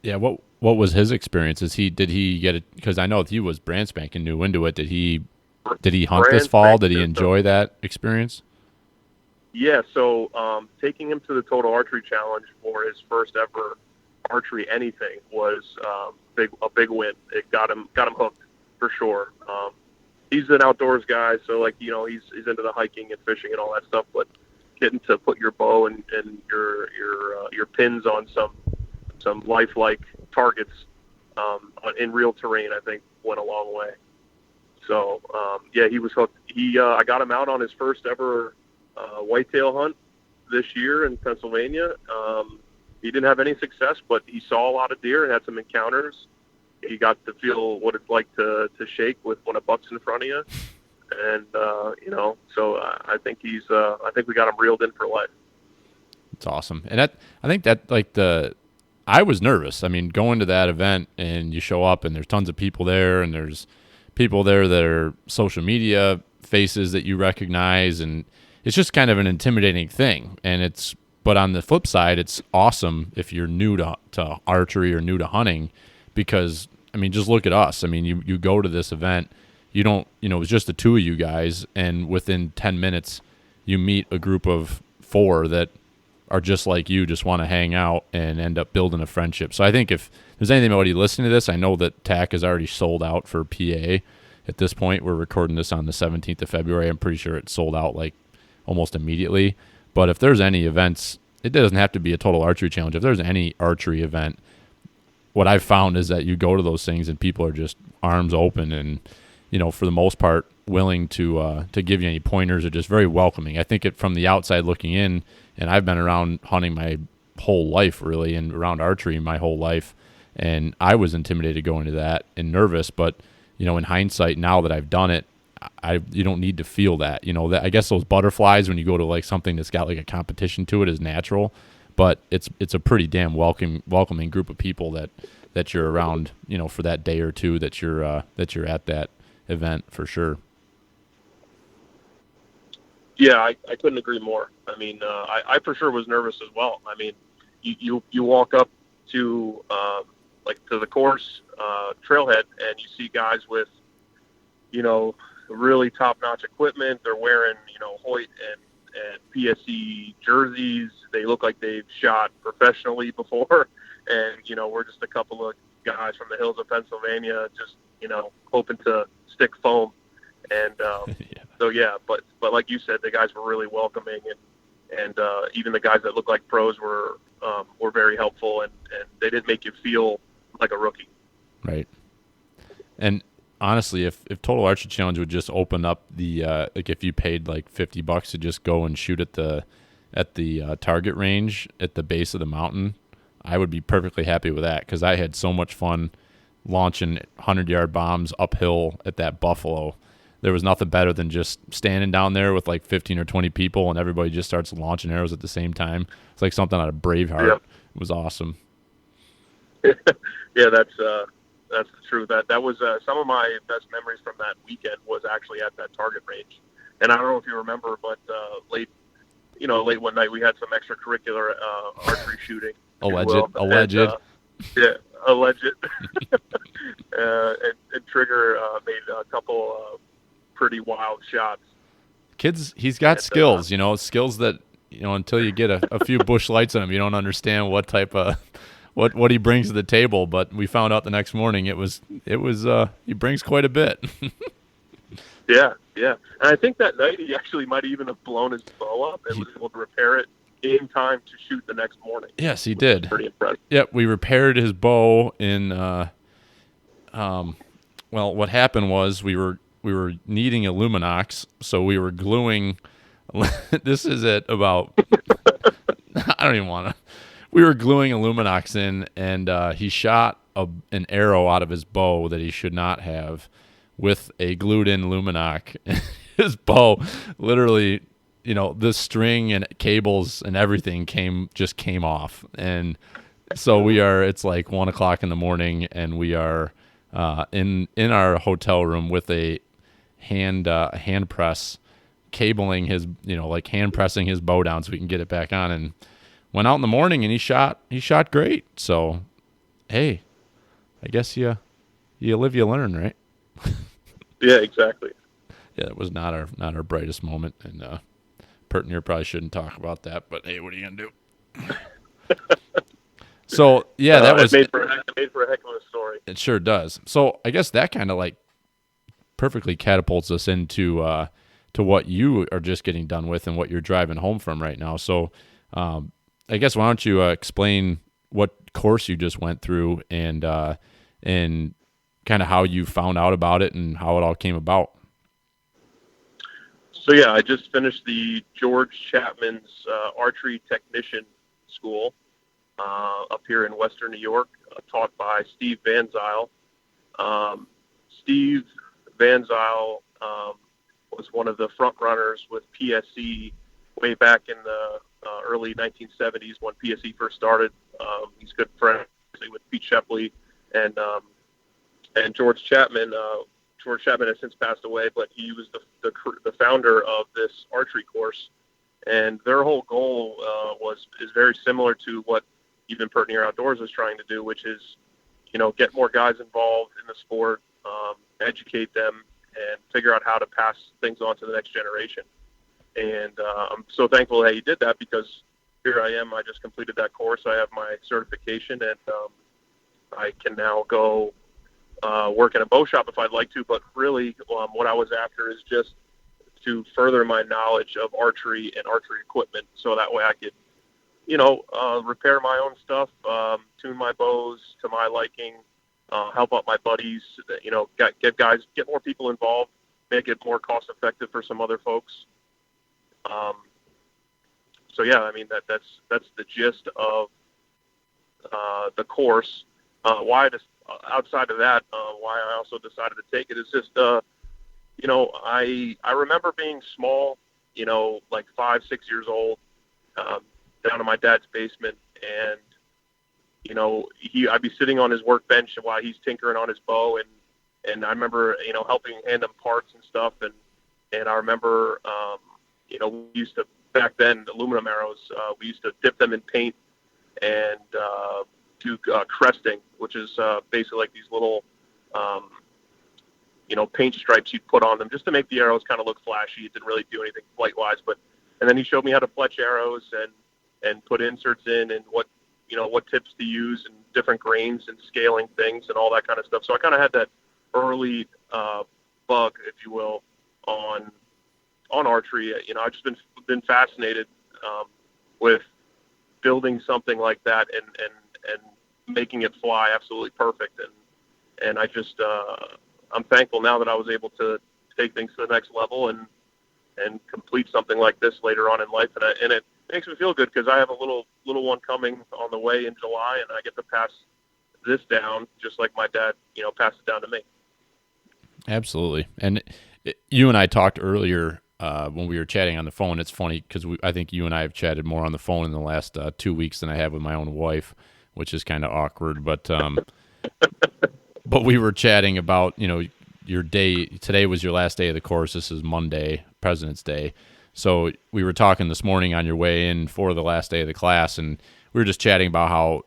Speaker 8: Yeah, what was his experience? Did he get it? Because I know he was brand spanking new into it. Did he hunt this fall? Did he enjoy that experience?
Speaker 11: Yeah, so taking him to the Total Archery Challenge for his first ever archery anything was a big win. It got him hooked for sure. He's an outdoors guy, so he's into the hiking and fishing and all that stuff. But getting to put your bow and your pins on some lifelike targets in real terrain, I think went a long way. So yeah, he was hooked. I got him out on his first ever whitetail hunt this year in Pennsylvania. He didn't have any success, but he saw a lot of deer and had some encounters. He got to feel what it's like to shake when a buck's in front of you, and so I think I think we got him reeled in for life.
Speaker 8: It's awesome, and I think that I was nervous. I mean, going to that event and you show up and there's tons of people there, and there's people there that are social media faces that you recognize, and it's just kind of an intimidating thing. But on the flip side, it's awesome if you're new to archery or new to hunting, because I mean, just look at us. I mean, you go to this event, it was just the 2 of you guys, and within 10 minutes, you meet a group of 4 that are just like you, just want to hang out and end up building a friendship. So I think if there's anybody listening to this, I know that TAC is already sold out for PA at this point. We're recording this on the 17th of February. I'm pretty sure it sold out like almost immediately. But if there's any events, it doesn't have to be a Total Archery Challenge. If there's any archery event, what I've found is that you go to those things and people are just arms open and, for the most part, willing to give you any pointers, or just very welcoming. I think from the outside looking in, and I've been around hunting my whole life, really, and around archery my whole life, and I was intimidated going to that and nervous. But in hindsight, now that I've done it, you don't need to feel that. That I guess those butterflies when you go to like something that's got like a competition to it is natural, but it's a pretty damn welcoming group of people that you're around, for that day or two that you're at that event for sure.
Speaker 11: Yeah, I couldn't agree more. I mean, I for sure was nervous as well. I mean, you walk up to to the course trailhead and you see guys with really top-notch equipment. They're wearing Hoyt and PSE jerseys. They look like they've shot professionally before, and we're just a couple of guys from the hills of Pennsylvania, just hoping to stick foam. And so yeah, but like you said, the guys were really welcoming, and even the guys that look like pros were very helpful, and they didn't make you feel like a rookie. Right.
Speaker 8: And honestly, if Total Archery Challenge would just open up the like if you paid like $50 to just go and shoot at the target range at the base of the mountain, I would be perfectly happy with that, because I had so much fun launching 100-yard bombs uphill at that buffalo. There was nothing better than just standing down there with like 15 or 20 people and everybody just starts launching arrows at the same time. It's like something out of Braveheart. Yep. It was awesome.
Speaker 11: Yeah, that's the truth. That was some of my best memories from that weekend was actually at that target range. And I don't know if you remember, but late one night we had some extracurricular archery shooting.
Speaker 8: Alleged.
Speaker 11: Yeah, alleged. And Trigger made a couple pretty wild shots.
Speaker 8: He's got skills, skills that, until you get a few bush lights on him, you don't understand what type of what he brings to the table, but we found out the next morning it was he brings quite a bit.
Speaker 11: Yeah. And I think that night he actually might even have blown his bow up and was able to repair it in time to shoot the next morning.
Speaker 8: Yes, he did.
Speaker 11: Pretty impressive.
Speaker 8: Yep, we repaired his bow in. Well, what happened was we were needing Illuminox, so we were gluing. This is it about. I don't even want to. We were gluing Illuminox in, and he shot an arrow out of his bow that he should not have, with a glued-in Luminox. His bow, literally, the string and cables and everything came off, and so it's like 1:00 in the morning, and we are in our hotel room with a hand press, cabling his, like hand pressing his bow down so we can get it back on, and went out in the morning and he shot great. So, hey, I guess you live, you learn, right?
Speaker 11: Yeah, exactly.
Speaker 8: Yeah, it was not our brightest moment, and Pertinier probably shouldn't talk about that, but hey, what are you gonna do? So yeah, that was
Speaker 11: made for a heck of a story.
Speaker 8: It sure does. So I guess that kind of like perfectly catapults us into to what you are just getting done with and what you're driving home from right now. So I guess why don't you explain what course you just went through and kind of how you found out about it and how it all came about.
Speaker 11: So yeah, I just finished the George Chapman's archery technician school up here in Western New York, taught by Steve Van Zyl. Steve Van Zyl was one of the front runners with PSE way back in the early 1970s when PSE first started. He's good friends with Pete Shepley and George Chapman. George Chapman has since passed away, but he was the founder of this archery course, and their whole goal is very similar to what even Pertinier Outdoors is trying to do, which is, get more guys involved in the sport, educate them, and figure out how to pass things on to the next generation. And I'm so thankful that he did that, because here I am. I just completed that course. I have my certification, and I can now go work in a bow shop if I'd like to. But really, what I was after is just to further my knowledge of archery and archery equipment, so that way I could, repair my own stuff, tune my bows to my liking, help out my buddies, get more people involved, make it more cost effective for some other folks. So yeah, I mean, that's the gist of the course. Why outside of that, why I also decided to take it is just, I remember being small, like 5, 6 years old, down in my dad's basement, and I'd be sitting on his workbench while he's tinkering on his bow, and I remember helping hand him parts and stuff, and I remember we used to, back then, aluminum arrows, we used to dip them in paint and do cresting, which is basically like these little paint stripes you'd put on them just to make the arrows kind of look flashy. It didn't really do anything flight wise, and then he showed me how to fletch arrows and put inserts in, and what tips to use, and different grains and scaling things and all that kind of stuff. So I kind of had that early bug, if you will, on archery. I've just been fascinated with building something like that and making it fly absolutely perfect. And I just I'm thankful now that I was able to take things to the next level and complete something like this later on in life. And it makes me feel good, because I have a little one coming on the way in July, and I get to pass this down just like my dad, passed it down to me.
Speaker 8: Absolutely. And you and I talked earlier when we were chatting on the phone. It's funny because I think you and I have chatted more on the phone in the last 2 weeks than I have with my own wife, which is kind of awkward. But but we were chatting about, your day. Today was your last day of the course. This is Monday, President's Day. So we were talking this morning on your way in for the last day of the class, and we were just chatting about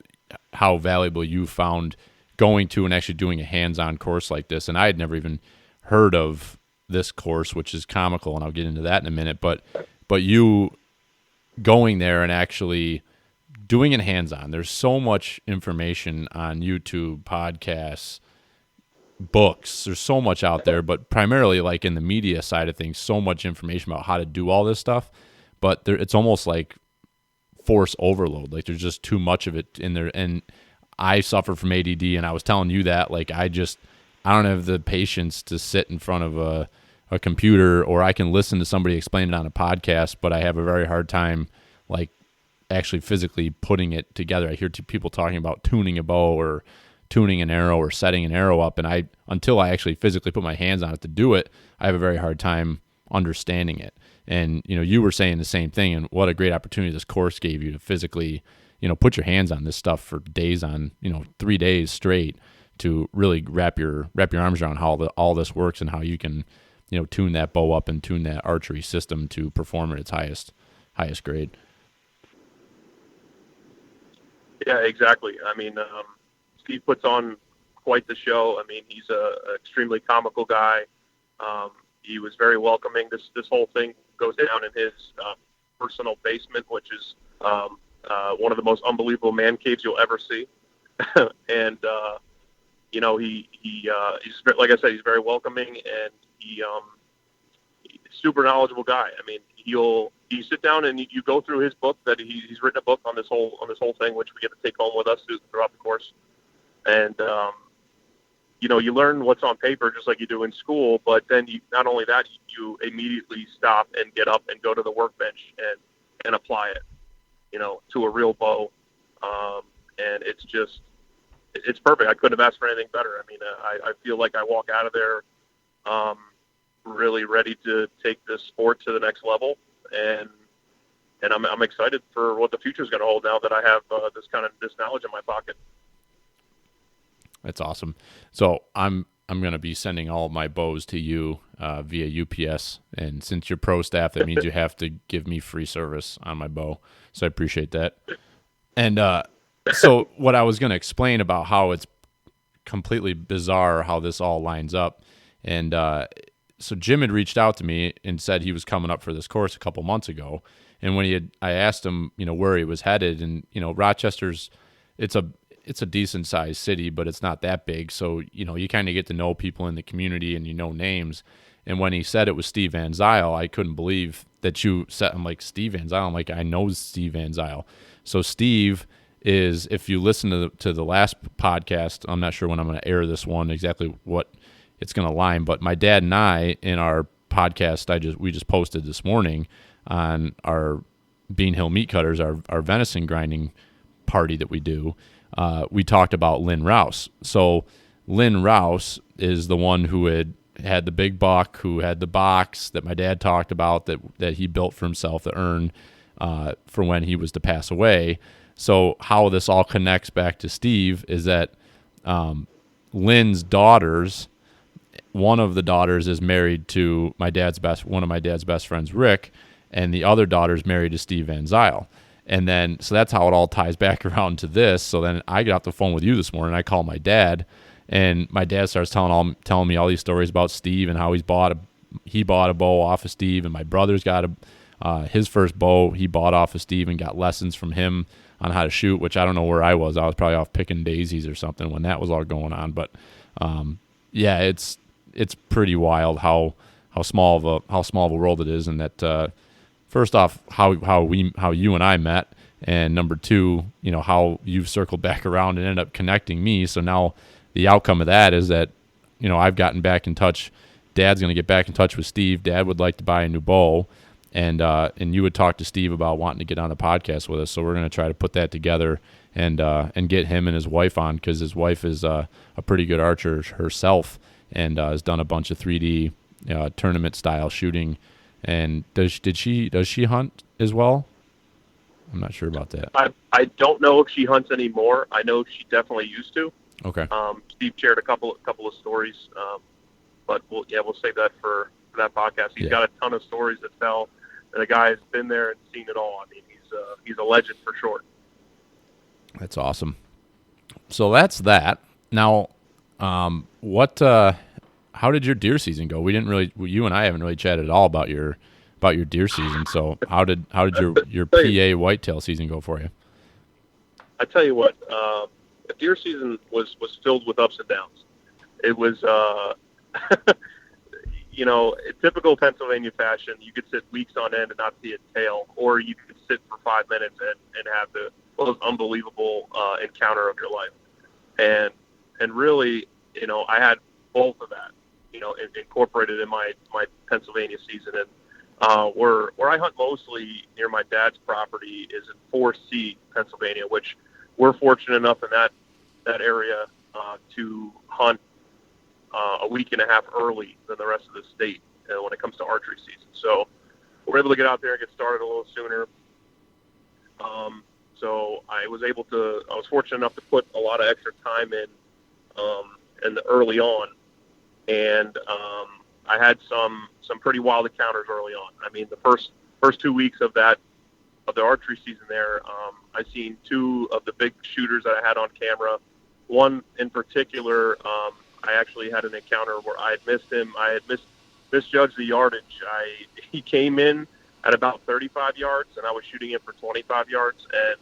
Speaker 8: how valuable you found going to and actually doing a hands-on course like this. And I had never even heard of this course, which is comical, and I'll get into that in a minute. But you going there and actually doing it hands-on. There's so much information on YouTube, podcasts, books. There's so much out there, but primarily like in the media side of things, so much information about how to do all this stuff. But it's almost like force overload. Like there's just too much of it in there. And I suffer from ADD, and I was telling you that. Like I don't have the patience to sit in front of a computer, or I can listen to somebody explain it on a podcast, but I have a very hard time like actually physically putting it together. I hear people talking about tuning a bow or tuning an arrow or setting an arrow up, and until I actually physically put my hands on it to do it, I have a very hard time understanding it. And you were saying the same thing, and what a great opportunity this course gave you to physically put your hands on this stuff for days, on 3 days straight, to really wrap your arms around how all this works and how you can tune that bow up and tune that archery system to perform at its highest grade.
Speaker 11: Yeah, exactly. I mean, Steve puts on quite the show. I mean, he's an extremely comical guy. He was very welcoming. This whole thing goes down in his personal basement, which is one of the most unbelievable man caves you'll ever see. And he's like I said, he's very welcoming, and he's a super knowledgeable guy. I mean, you sit down and you go through his book that he's written a book on this whole thing, which we get to take home with us throughout the course. And you learn what's on paper just like you do in school, but then not only that, you immediately stop and get up and go to the workbench and apply it, to a real bow. And it's perfect. I couldn't have asked for anything better. I mean, I feel like I walk out of there really ready to take this sport to the next level, and I'm excited for what the future is going to hold now that I have this knowledge in my pocket.
Speaker 8: That's awesome. So I'm going to be sending all of my bows to you via UPS, and since you're pro staff, that means you have to give me free service on my bow. So I appreciate that. And so what I was going to explain about how it's completely bizarre how this all lines up, and so Jim had reached out to me and said he was coming up for this course a couple months ago, and when I asked him, where he was headed, and Rochester's, it's a decent sized city, but it's not that big, so you kind of get to know people in the community and names. And when he said it was Steve Van Zyl, I couldn't believe that you said. I'm like, Steve Van Zyl? I'm like, I know Steve Van Zyl. So Steve is, if you listen to the last podcast, I'm not sure when I'm going to air this one exactly what it's going to line, but my dad and I, in our podcast we just posted this morning on our Bean Hill Meat Cutters, our venison grinding party that we do, we talked about Lynn Rouse. So Lynn Rouse is the one who had the big buck, who had the box that my dad talked about that he built for himself, the urn, for when he was to pass away. So how this all connects back to Steve is that Lynn's daughters, one of the daughters is married to one of my dad's best friends, Rick, and the other daughter is married to Steve Van Zyl. And then, so that's how it all ties back around to this. So then I get off the phone with you this morning. I call my dad, and my dad starts telling me all these stories about Steve and how he bought a bow off of Steve, and my brother's got his first bow he bought off of Steve and got lessons from him on how to shoot, which I don't know where I was. I was probably off picking daisies or something when that was all going on. But yeah, it's pretty wild how small of a world it is, and that first off, how you and I met, and number two, how you've circled back around and ended up connecting me. So now the outcome of that is that I've gotten back in touch. Dad's going to get back in touch with Steve. Dad would like to buy a new bow, and you would talk to Steve about wanting to get on the podcast with us. So we're going to try to put that together and get him and his wife on, because his wife is a pretty good archer herself, and has done a bunch of 3D tournament style shooting. And does she hunt as well? I'm not sure about that.
Speaker 11: I don't know if she hunts anymore. I know she definitely used to.
Speaker 8: Okay.
Speaker 11: Steve shared a couple of stories, but we'll save that for that podcast. He's got a ton of stories to tell, and the guy has been there and seen it all. I mean, he's a legend for sure.
Speaker 8: That's awesome. So that's that. Now, how did your deer season go? You and I haven't really chatted at all about your deer season. So how did your PA whitetail season go for you?
Speaker 11: I tell you what, the deer season was filled with ups and downs. It was, you know, in typical Pennsylvania fashion, you could sit weeks on end and not see a tail, or you could sit for 5 minutes and have the most unbelievable encounter of your life. And really, you know, I had both of that, you know, incorporated in my Pennsylvania season. And where I hunt mostly near my dad's property is in 4C, Pennsylvania, which we're fortunate enough in that area to hunt a week and a half early than the rest of the state when it comes to archery season. So we're able to get out there and get started a little sooner. So I was fortunate enough to put a lot of extra time in the early on. And I had some pretty wild encounters early on. I mean, the first 2 weeks of the archery season there, I seen two of the big shooters that I had on camera. One in particular, I actually had an encounter where I had missed him. I had misjudged the yardage. He came in at about 35 yards, and I was shooting him for 25 yards. And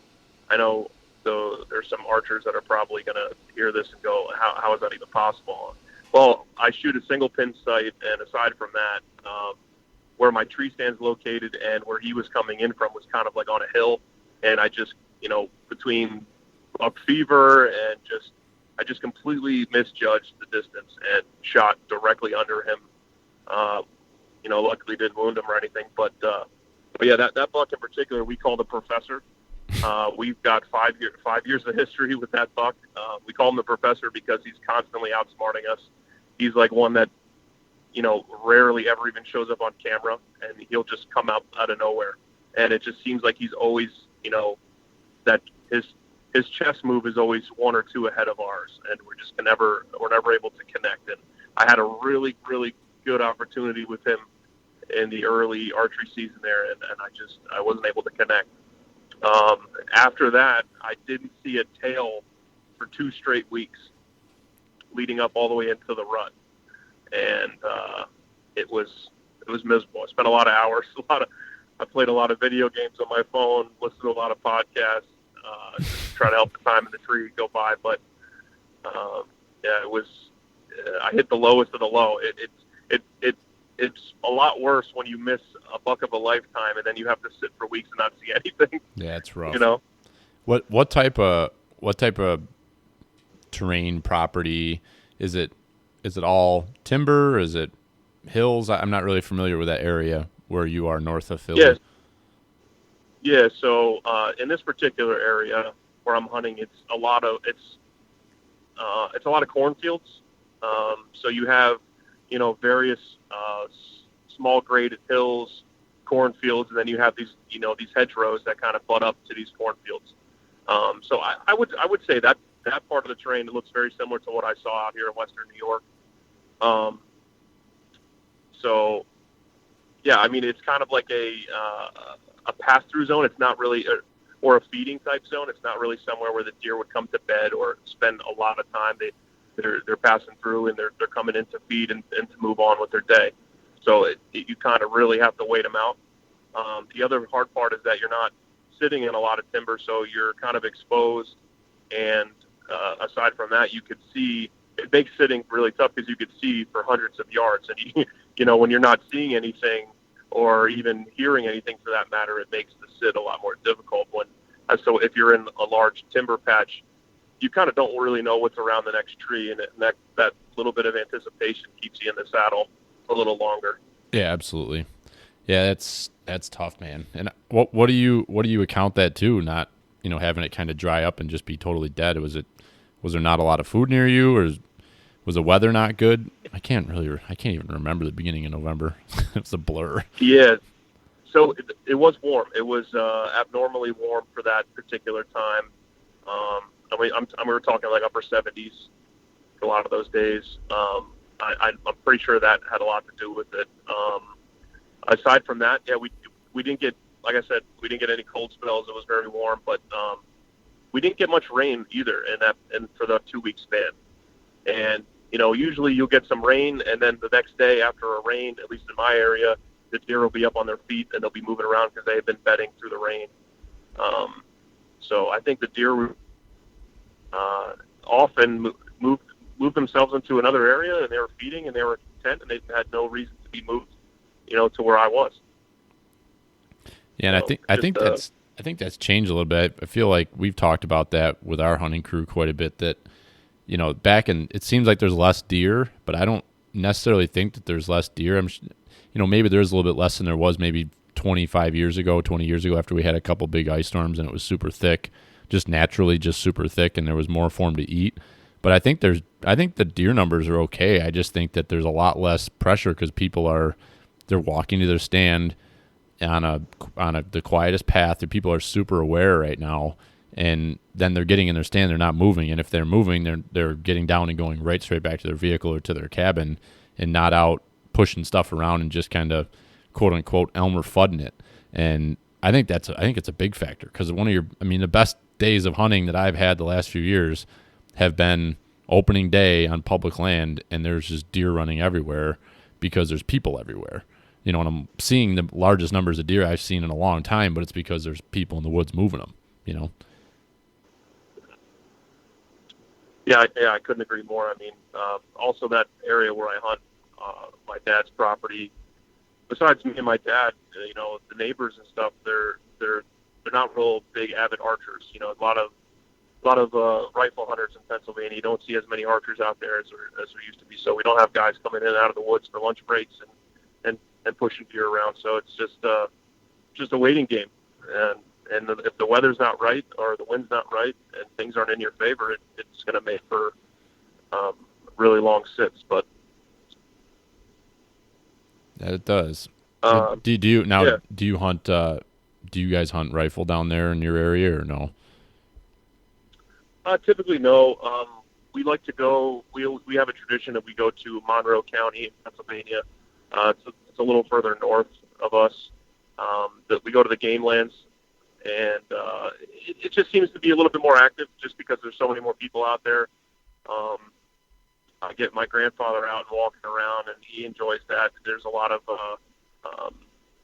Speaker 11: I know there's some archers that are probably going to hear this and go, how is that even possible? Well, I shoot a single pin sight, and aside from that, where my tree stand's located and where he was coming in from was kind of like on a hill. And I just, you know, between buck fever and I just completely misjudged the distance and shot directly under him. You know, luckily didn't wound him or anything. But yeah, that buck in particular, we call the Professor. We've got 5 years of history with that buck. We call him the Professor because he's constantly outsmarting us. He's like one that, you know, rarely ever even shows up on camera, and he'll just come out of nowhere. And it just seems like he's always, you know, that his chess move is always one or two ahead of ours, and we're never able to connect. And I had a really, really good opportunity with him in the early archery season there, and I wasn't able to connect. After that, I didn't see a tail for 2 straight weeks leading up all the way into the rut. And it was miserable. I spent a lot of hours, I played a lot of video games on my phone, listened to a lot of podcasts, just trying to help the time in the tree go by. But yeah, it was. I hit the lowest of the low. It's a lot worse when you miss a buck of a lifetime and then you have to sit for weeks and not see anything.
Speaker 8: Yeah, it's rough.
Speaker 11: You know,
Speaker 8: what type of terrain property is it? Is it all timber? Is it hills? I'm not really familiar with that area where you are north of Philly.
Speaker 11: Yes. Yeah. So in this particular area where I'm hunting, it's a lot of cornfields. So you have, you know, various small graded hills, cornfields, and then you have these hedgerows that kind of butt up to these cornfields. So I would say that part of the terrain looks very similar to what I saw out here in Western New York. So yeah, I mean, it's kind of like a pass-through zone. It's not really, or a feeding type zone. It's not really somewhere where the deer would come to bed or spend a lot of time. They're passing through and they're coming in to feed and to move on with their day. So you kind of really have to wait them out. The other hard part is that you're not sitting in a lot of timber, so you're kind of exposed. And aside from that, you could see. It makes sitting really tough because you could see for hundreds of yards, and you know, when you're not seeing anything or even hearing anything for that matter, it makes the sit a lot more difficult. So if you're in a large timber patch, you kind of don't really know what's around the next tree, and that little bit of anticipation keeps you in the saddle a little longer.
Speaker 8: Yeah, absolutely. Yeah, that's tough, man. And what do you account that to? Not, you know, having it kind of dry up and just be totally dead. Was there not a lot of food near you, or was the weather not good? I can't even remember the beginning of November. It was a blur.
Speaker 11: Yeah. So it was warm. It was abnormally warm for that particular time. I mean, we were talking like upper 70s for a lot of those days. I'm pretty sure that had a lot to do with it. Aside from that, yeah, we didn't get, like I said, we didn't get any cold spells. It was very warm, but we didn't get much rain either for the 2-week span. And you know, usually you'll get some rain, and then the next day after a rain, at least in my area, the deer will be up on their feet and they'll be moving around because they have been bedding through the rain. So I think the deer off and move themselves into another area, and they were feeding and they were content, and they had no reason to be moved, to where I was.
Speaker 8: Yeah, and I think that's changed a little bit. I feel like we've talked about that with our hunting crew quite a bit. That back in, it seems like there's less deer, but I don't necessarily think that there's less deer. Maybe there's a little bit less than there was maybe 20 years ago after we had a couple big ice storms and it was super thick, just naturally just super thick, and there was more for them to eat. But I think the deer numbers are okay. I just think that there's a lot less pressure because they're walking to their stand on the quietest path. The people are super aware right now, and then they're getting in their stand. They're not moving, and if they're moving, they're getting down and going right straight back to their vehicle or to their cabin, and not out pushing stuff around and just kind of quote unquote Elmer Fudding it. And I think it's a big factor because the best days of hunting that I've had the last few years have been opening day on public land, and there's just deer running everywhere because there's people everywhere. And I'm seeing the largest numbers of deer I've seen in a long time, but it's because there's people in the woods moving them.
Speaker 11: Yeah, I couldn't agree more. Also that area where I hunt, my dad's property. Besides me and my dad, the neighbors and stuff, they're not real big avid archers. A lot of rifle hunters in Pennsylvania. You don't see as many archers out there as there used to be. So we don't have guys coming in and out of the woods for lunch breaks and pushing deer around. So it's just a waiting game. And if the weather's not right or the wind's not right and things aren't in your favor, it's going to make for really long sits. But
Speaker 8: that it does.
Speaker 11: Yeah.
Speaker 8: Do you hunt? Do you guys hunt rifle down there in your area or no?
Speaker 11: Typically, no. We like to go. We have a tradition that we go to Monroe County in Pennsylvania. It's a little further north of us. That we go to the game lands, and it just seems to be a little bit more active, just because there's so many more people out there. I get my grandfather out and walking around, and he enjoys that. There's a lot of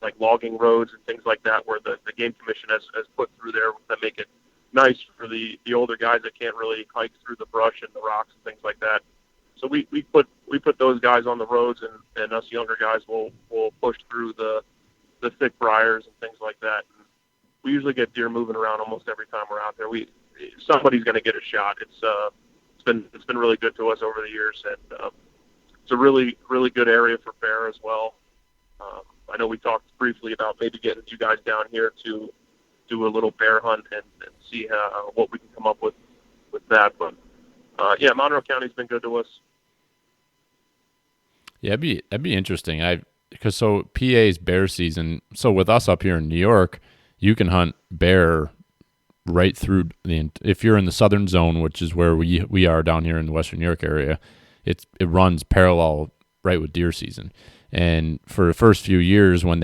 Speaker 11: like logging roads and things like that where the game commission has put through there that make it nice for the older guys that can't really hike through the brush and the rocks and things like that. So we put those guys on the roads, and us younger guys will push through the thick briars and things like that. And we usually get deer moving around almost every time we're out there. Somebody's going to get a shot. It's been really good to us over the years, and it's a really, really good area for bear as well. I know we talked briefly about maybe getting you guys down here to do a little bear hunt and see what we can come up with that. But Monroe County's been good to us.
Speaker 8: Yeah, that'd be interesting. Because PA's bear season. So with us up here in New York, you can hunt bear right through if you're in the southern zone, which is where we are down here in the Western New York area. It runs parallel right with deer season. And for the first few years when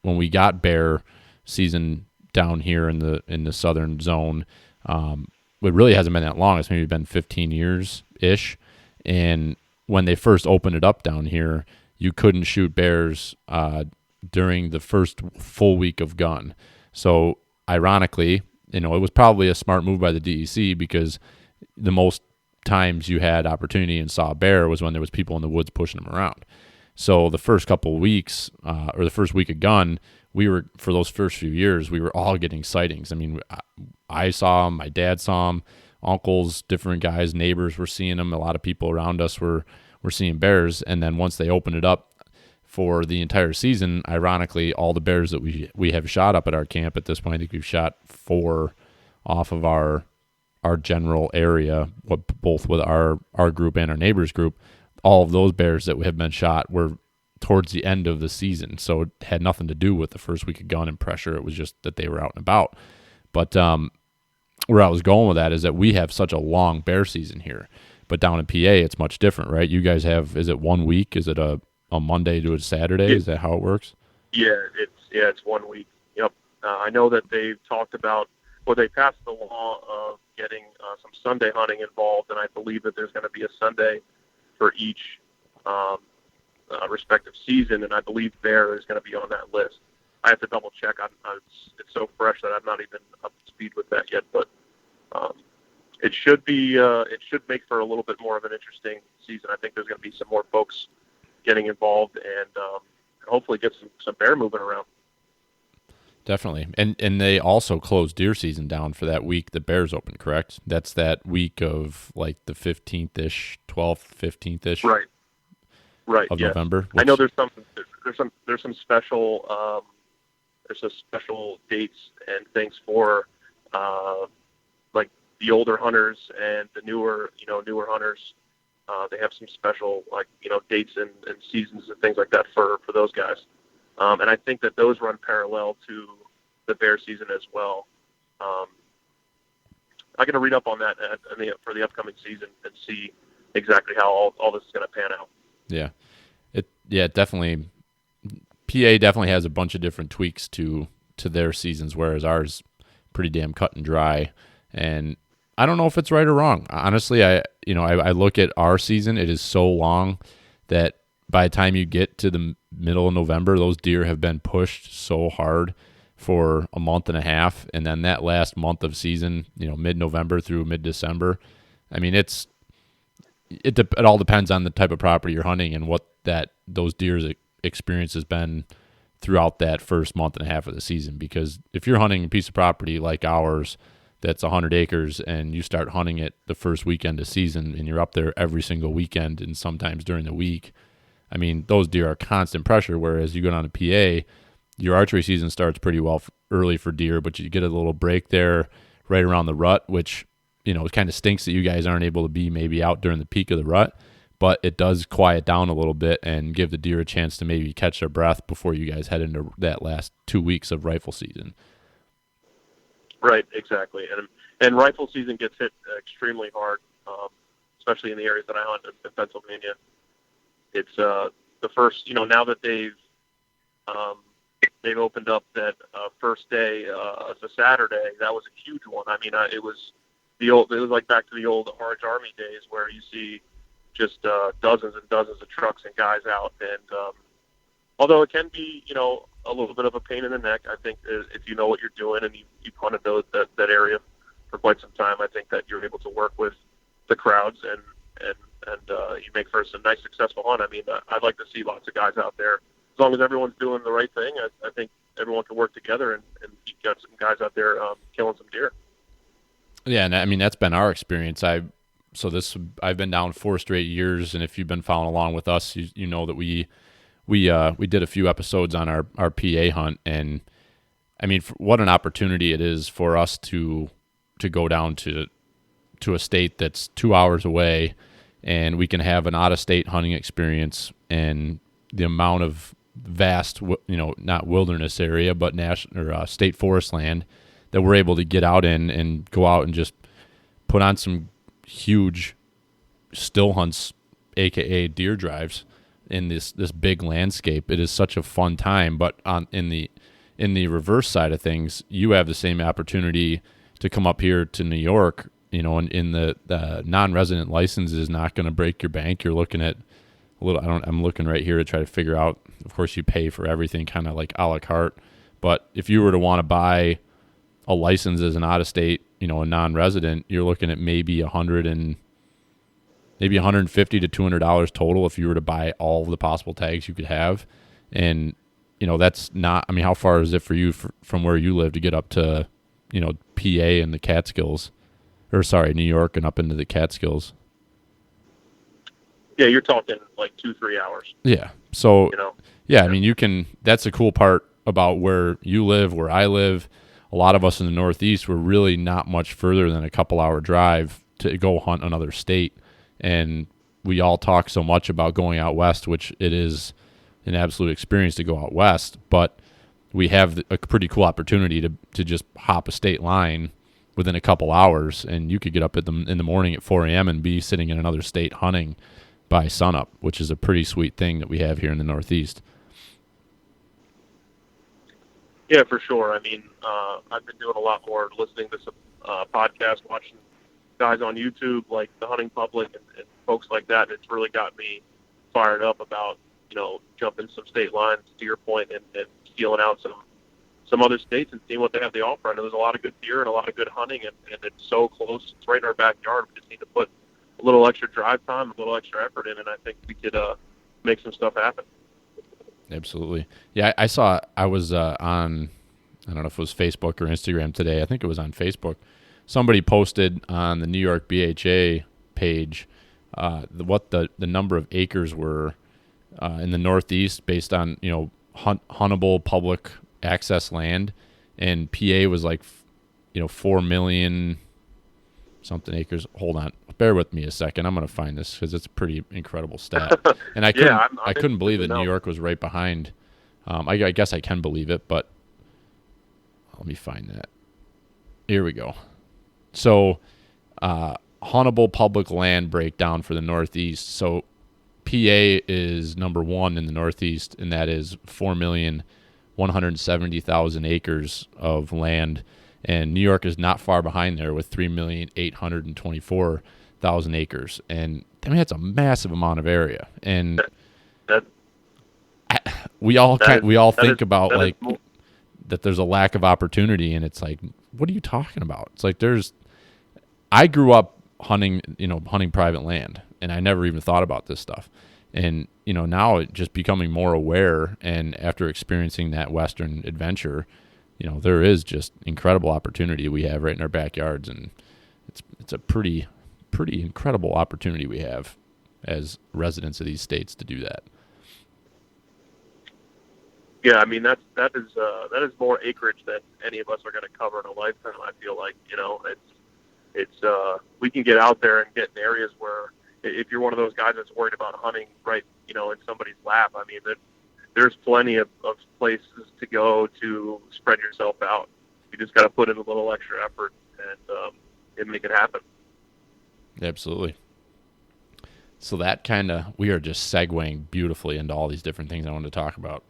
Speaker 8: we got bear season down here in the southern zone, it really hasn't been that long. It's maybe been 15 years ish. And when they first opened it up down here, you couldn't shoot bears during the first full week of gun. So ironically, it was probably a smart move by the DEC, because the most times you had opportunity and saw a bear was when there was people in the woods pushing them around. So the first couple of weeks, or the first week of gun, for those first few years, we were all getting sightings. I mean, I saw them, my dad saw them, uncles, different guys, neighbors were seeing them. A lot of people around us were seeing bears. And then once they opened it up for the entire season, ironically, all the bears that we have shot up at our camp at this point, I think we've shot 4 off of our general area, both with our group and our neighbors group. All of those bears that have been shot were towards the end of the season, so it had nothing to do with the first week of gun and pressure. It was just that they were out and about. But where I was going with that is that we have such a long bear season here, but down in PA it's much different, right? You guys have, is it 1 week? Is it a Monday to a Saturday? Is that how it works?
Speaker 11: Yeah, it's 1 week. Yep. I know that they've talked about, they passed the law of getting some Sunday hunting involved, and I believe that there's going to be a Sunday for each respective season, and I believe bear is going to be on that list. I have to double check. It's so fresh that I'm not even up to speed with that yet, but it should be it should make for a little bit more of an interesting season. I think there's going to be some more folks getting involved and hopefully get some bear movement around.
Speaker 8: Definitely. And they also closed deer season down for that week the bears open, correct? That's that week of like the 15th-ish, 12th, 15th-ish.
Speaker 11: Right.
Speaker 8: Of
Speaker 11: yes.
Speaker 8: November.
Speaker 11: I know there's some special there's some special dates and things for like the older hunters and the newer hunters. They have some special dates and seasons and things like that for those guys. And I think that those run parallel to the bear season as well. I'm going to read up on that for the upcoming season and see exactly how all this is going to pan out.
Speaker 8: Yeah. Definitely. PA definitely has a bunch of different tweaks to their seasons, whereas ours pretty damn cut and dry. And I don't know if it's right or wrong. Honestly, I look at our season. It is so long that by the time you get to the middle of November, those deer have been pushed so hard for a month and a half, and then that last month of season, mid-November through mid-December. I mean, it all depends on the type of property you're hunting and what those deer's experience has been throughout that first month and a half of the season. Because if you're hunting a piece of property like ours that's 100 acres and you start hunting it the first weekend of season and you're up there every single weekend and sometimes during the week, I mean, those deer are constant pressure, whereas you go down to PA, your archery season starts pretty well early for deer, but you get a little break there right around the rut, which, it kind of stinks that you guys aren't able to be maybe out during the peak of the rut, but it does quiet down a little bit and give the deer a chance to maybe catch their breath before you guys head into that last 2 weeks of rifle season.
Speaker 11: Right, exactly. And rifle season gets hit extremely hard, especially in the areas that I hunt in Pennsylvania. It's the first, now that they've opened up that first day as a Saturday. That was a huge one. I mean, it was like back to the old Orange Army days where you see just dozens and dozens of trucks and guys out. And although it can be, a little bit of a pain in the neck, I think if you know what you're doing and you've hunted that area for quite some time, I think that you're able to work with the crowds and you make for some nice successful hunt. I mean, I'd like to see lots of guys out there. As long as everyone's doing the right thing, I think everyone can work together and you got some guys out there killing some deer.
Speaker 8: Yeah, and I mean that's been our experience. I've been down 4 straight years, and if you've been following along with us, you know that we did a few episodes on our PA hunt, and I mean what an opportunity it is for us to go down to a state that's 2 hours away, and we can have an out-of-state hunting experience, and the amount of vast, not wilderness area, but national or state forest land that we're able to get out in and go out and just put on some huge still hunts, aka deer drives, in this big landscape. It is such a fun time. But in the reverse side of things, you have the same opportunity to come up here to New York. And in the non-resident license is not going to break your bank. You're looking at I'm looking right here to try to figure out. Of course, you pay for everything, kind of like a la carte. But if you were to want to buy a license as an out-of-state, a non-resident, you're looking at maybe $150 to $200 total if you were to buy all of the possible tags you could have. And that's not. I mean, how far is it for you from where you live to get up to, PA and the Catskills, or sorry, New York and up into the Catskills?
Speaker 11: Yeah, you're talking like 2-3 hours.
Speaker 8: Yeah. So, I mean, that's the cool part about where you live, where I live. A lot of us in the Northeast, we're really not much further than a couple-hour drive to go hunt another state. And we all talk so much about going out west, which it is an absolute experience to go out west. But we have a pretty cool opportunity to just hop a state line within a couple hours, and you could get up in the morning at 4 a.m. and be sitting in another state hunting by sunup, which is a pretty sweet thing that we have here in the Northeast.
Speaker 11: Yeah, for sure. I mean, I've been doing a lot more listening to some podcasts, watching guys on YouTube like The Hunting Public and folks like that. It's really got me fired up about, jumping some state lines, to your point, and feeling out some other states and seeing what they have to offer. And there's a lot of good deer and a lot of good hunting, and it's so close. It's right in our backyard. We just need to put a little extra drive time, a little extra effort in, and I think we could make some stuff happen.
Speaker 8: Absolutely. Yeah, I saw, I was on, I don't know if it was Facebook or Instagram today. I think it was on Facebook. Somebody posted on the New York BHA page what the number of acres were in the Northeast based on, huntable public access land, and PA was like 4 million something acres. Hold on, bear with me a second. I'm going to find this because it's a pretty incredible stat, and I couldn't believe that New York was right behind. I guess I can believe it, but let me find that. Here we go. So huntable public land breakdown for the Northeast. So PA is number 1 in the Northeast, and that is 4,170,000 acres of land. And New York is not far behind there with 3,824,000 acres. And I mean, that's a massive amount of area. And we all think about that there's a lack of opportunity, and it's like, what are you talking about? It's like I grew up hunting private land, and I never even thought about this stuff. And, now it just becoming more aware, and after experiencing that Western adventure, there is just incredible opportunity we have right in our backyards, and it's a pretty incredible opportunity we have as residents of these states to do that.
Speaker 11: Yeah, I mean that is more acreage than any of us are going to cover in a lifetime. I feel like it's we can get out there and get in areas where if you're one of those guys that's worried about hunting right in somebody's lap, I mean there's plenty of places to go to spread yourself out. You just got to put in a little extra effort and make it happen.
Speaker 8: Absolutely. So that we are just segueing beautifully into all these different things I wanted to talk about.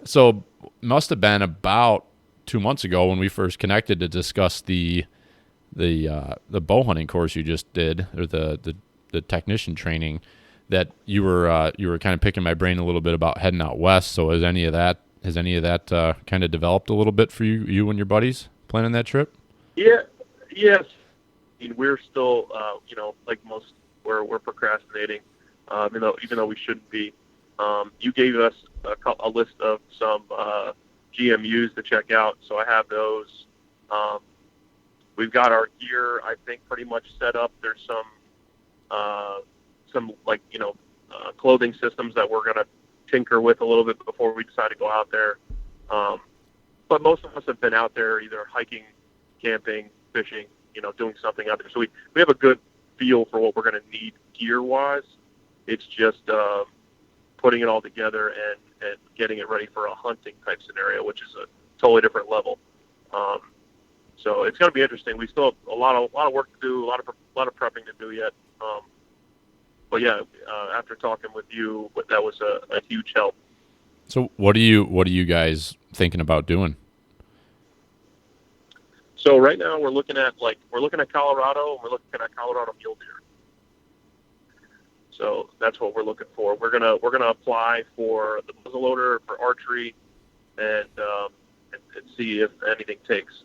Speaker 8: So must have been about 2 months ago when we first connected to discuss the bow hunting course you just did, or the technician training, that you were kind of picking my brain a little bit about heading out west. So has any of that kind of developed a little bit for you and your buddies planning that trip?
Speaker 11: Yeah. Yes. I mean, we're still like most, we're procrastinating, even though we shouldn't be. You gave us a list of some GMUs to check out, so I have those. We've got our gear, I think, pretty much set up. There's some clothing systems that we're going to tinker with a little bit before we decide to go out there. But most of us have been out there either hiking, camping, fishing, doing something out there. So we have a good feel for what we're going to need gear-wise. It's just putting it all together and getting it ready for a hunting type scenario, which is a totally different level. So it's going to be interesting. We still have a lot of work to do, a lot of prepping to do yet. But yeah, after talking with you, that was a huge help.
Speaker 8: So what are you guys thinking about doing?
Speaker 11: So right now we're looking at Colorado, and we're looking at Colorado mule deer. So that's what we're looking for. We're gonna apply for the muzzleloader for archery, and see if anything takes.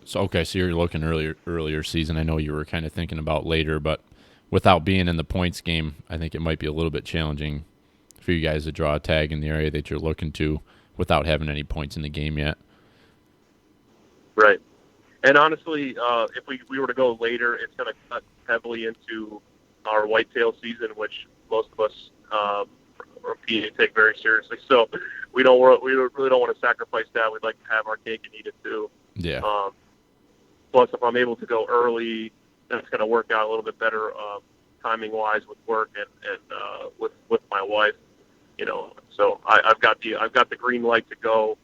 Speaker 8: So okay, so you're looking earlier season. I know you were kind of thinking about later, but without being in the points game, I think it might be a little bit challenging for you guys to draw a tag in the area that you're looking to without having any points in the game yet.
Speaker 11: Right. And honestly, if we were to go later, it's going to cut heavily into our whitetail season, which most of us or PA take very seriously. So we really don't want to sacrifice that. We'd like to have our cake and eat it too.
Speaker 8: Yeah.
Speaker 11: Plus, if I'm able to go early, then it's going to work out a little bit better timing-wise with work and with my wife. So I've got the green light to go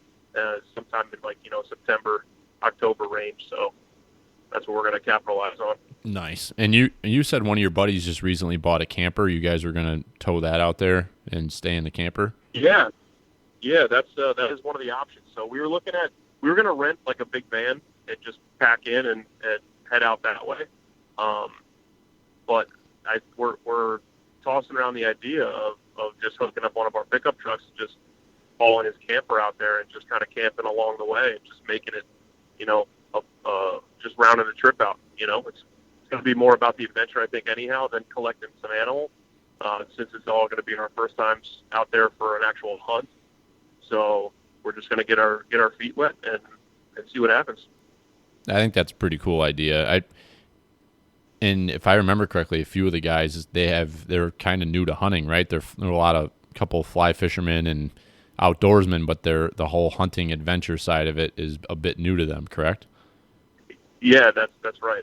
Speaker 11: sometime in September, October range. So that's what we're going to capitalize on.
Speaker 8: Nice. And you said one of your buddies just recently bought a camper. You guys are going to tow that out there and stay in the camper?
Speaker 11: Yeah, that is one of the options. So we were going to rent like a big van and just pack in and head out that way. But we're tossing around the idea of just hooking up one of our pickup trucks and just following his camper out there and just kind of camping along the way and just making it, just rounding the trip out. It's going to be more about the adventure, I think, anyhow, than collecting some animals, since it's all going to be our first times out there for an actual hunt. So we're just going to get our feet wet and see what happens.
Speaker 8: I think that's a pretty cool idea. And if I remember correctly, a few of the guys, they're kind of new to hunting, right? There are a couple of fly fishermen and outdoorsmen, but the whole hunting adventure side of it is a bit new to them, correct?
Speaker 11: Yeah, that's right.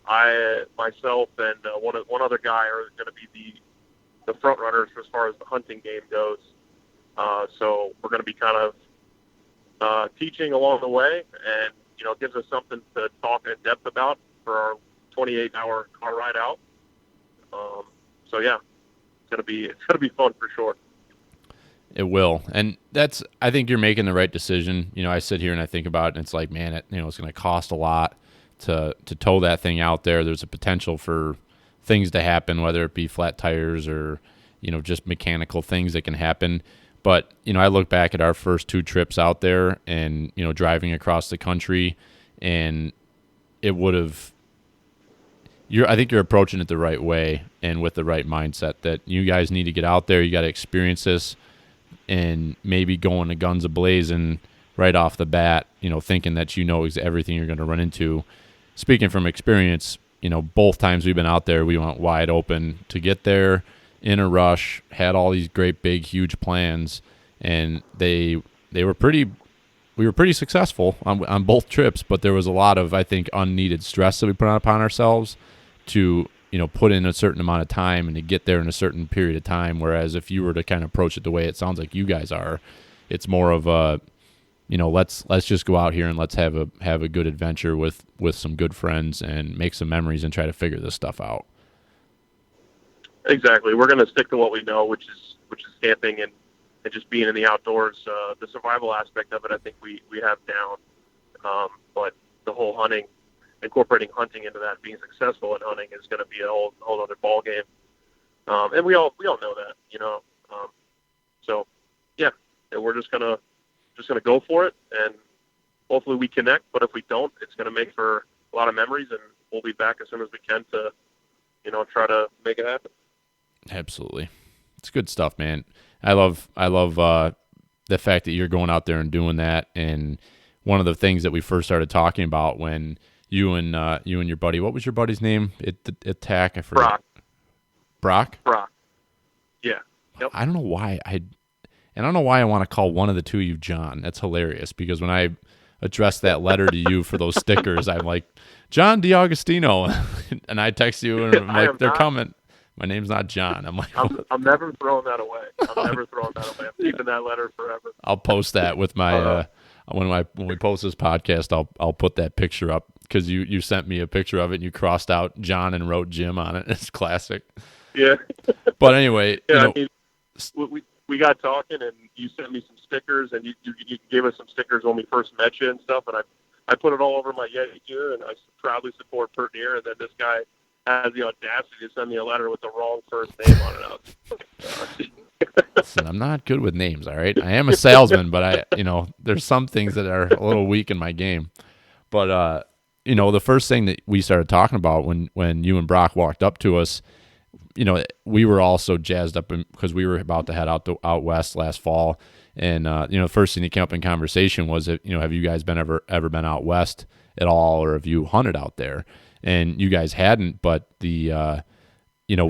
Speaker 11: I myself and one other guy are going to be the front runners as far as the hunting game goes. So we're going to be kind of teaching along the way, and it gives us something to talk in depth about for our 28-hour car ride out. So yeah, it's gonna be fun for sure.
Speaker 8: It will, and I think you're making the right decision. I sit here and I think about it, and it's like, man, it's going to cost a lot to tow that thing out there. There's a potential for things to happen, whether it be flat tires or just mechanical things that can happen. But I look back at our first 2 trips out there, and driving across the country, and it would have. I think you're approaching it the right way and with the right mindset that you guys need to get out there. You got to experience this, and maybe going to guns a-blazing right off the bat, thinking that everything you're going to run into. Speaking from experience, both times we've been out there, we went wide open to get there in a rush, had all these great, big, huge plans, and we were pretty successful on both trips, but there was a lot of, I think, unneeded stress that we put upon ourselves to, put in a certain amount of time and to get there in a certain period of time. Whereas if you were to kind of approach it the way it sounds like you guys are, it's more of a, let's just go out here and let's have a good adventure with some good friends and make some memories and try to figure this stuff out.
Speaker 11: Exactly. We're going to stick to what we know, which is camping and just being in the outdoors. The survival aspect of it, I think we have down. But the whole incorporating hunting into that, being successful in hunting, is going to be a whole other ball game. And we all know that, so yeah, we're just gonna go for it, and hopefully we connect. But if we don't, it's going to make for a lot of memories, and we'll be back as soon as we can to, try to make it happen.
Speaker 8: Absolutely. It's good stuff, man. I love the fact that you're going out there and doing that. And one of the things that we first started talking about when you and your buddy, what was your buddy's name? Attack, I forgot. Brock?
Speaker 11: Yeah. Yep.
Speaker 8: I don't know why I want to call one of the two of you John. That's hilarious, because when I addressed that letter to you for those stickers, I'm like, John DiAugustino. And I text you and I'm like, they're coming. My name's not John. I'm like,
Speaker 11: I'm never throwing that away. I'm keeping that letter forever.
Speaker 8: I'll post that with my when we post this podcast. I'll put that picture up, because you sent me a picture of it and you crossed out John and wrote Jim on it. It's classic.
Speaker 11: Yeah.
Speaker 8: But anyway,
Speaker 11: yeah, we got talking, and you sent me some stickers, and you gave us some stickers when we first met you and stuff, and I put it all over my Yeti gear, and I proudly support Pert Near, and then this guy has the audacity to send me a letter with the wrong first name on it.
Speaker 8: Listen, I'm not good with names, all right? I am a salesman, but there's some things that are a little weak in my game. But, the first thing that we started talking about when you and Brock walked up to us, we were all so jazzed up because we were about to head out west last fall. And, the first thing that came up in conversation was, have you guys ever been out west at all, or have you hunted out there? And you guys hadn't, but we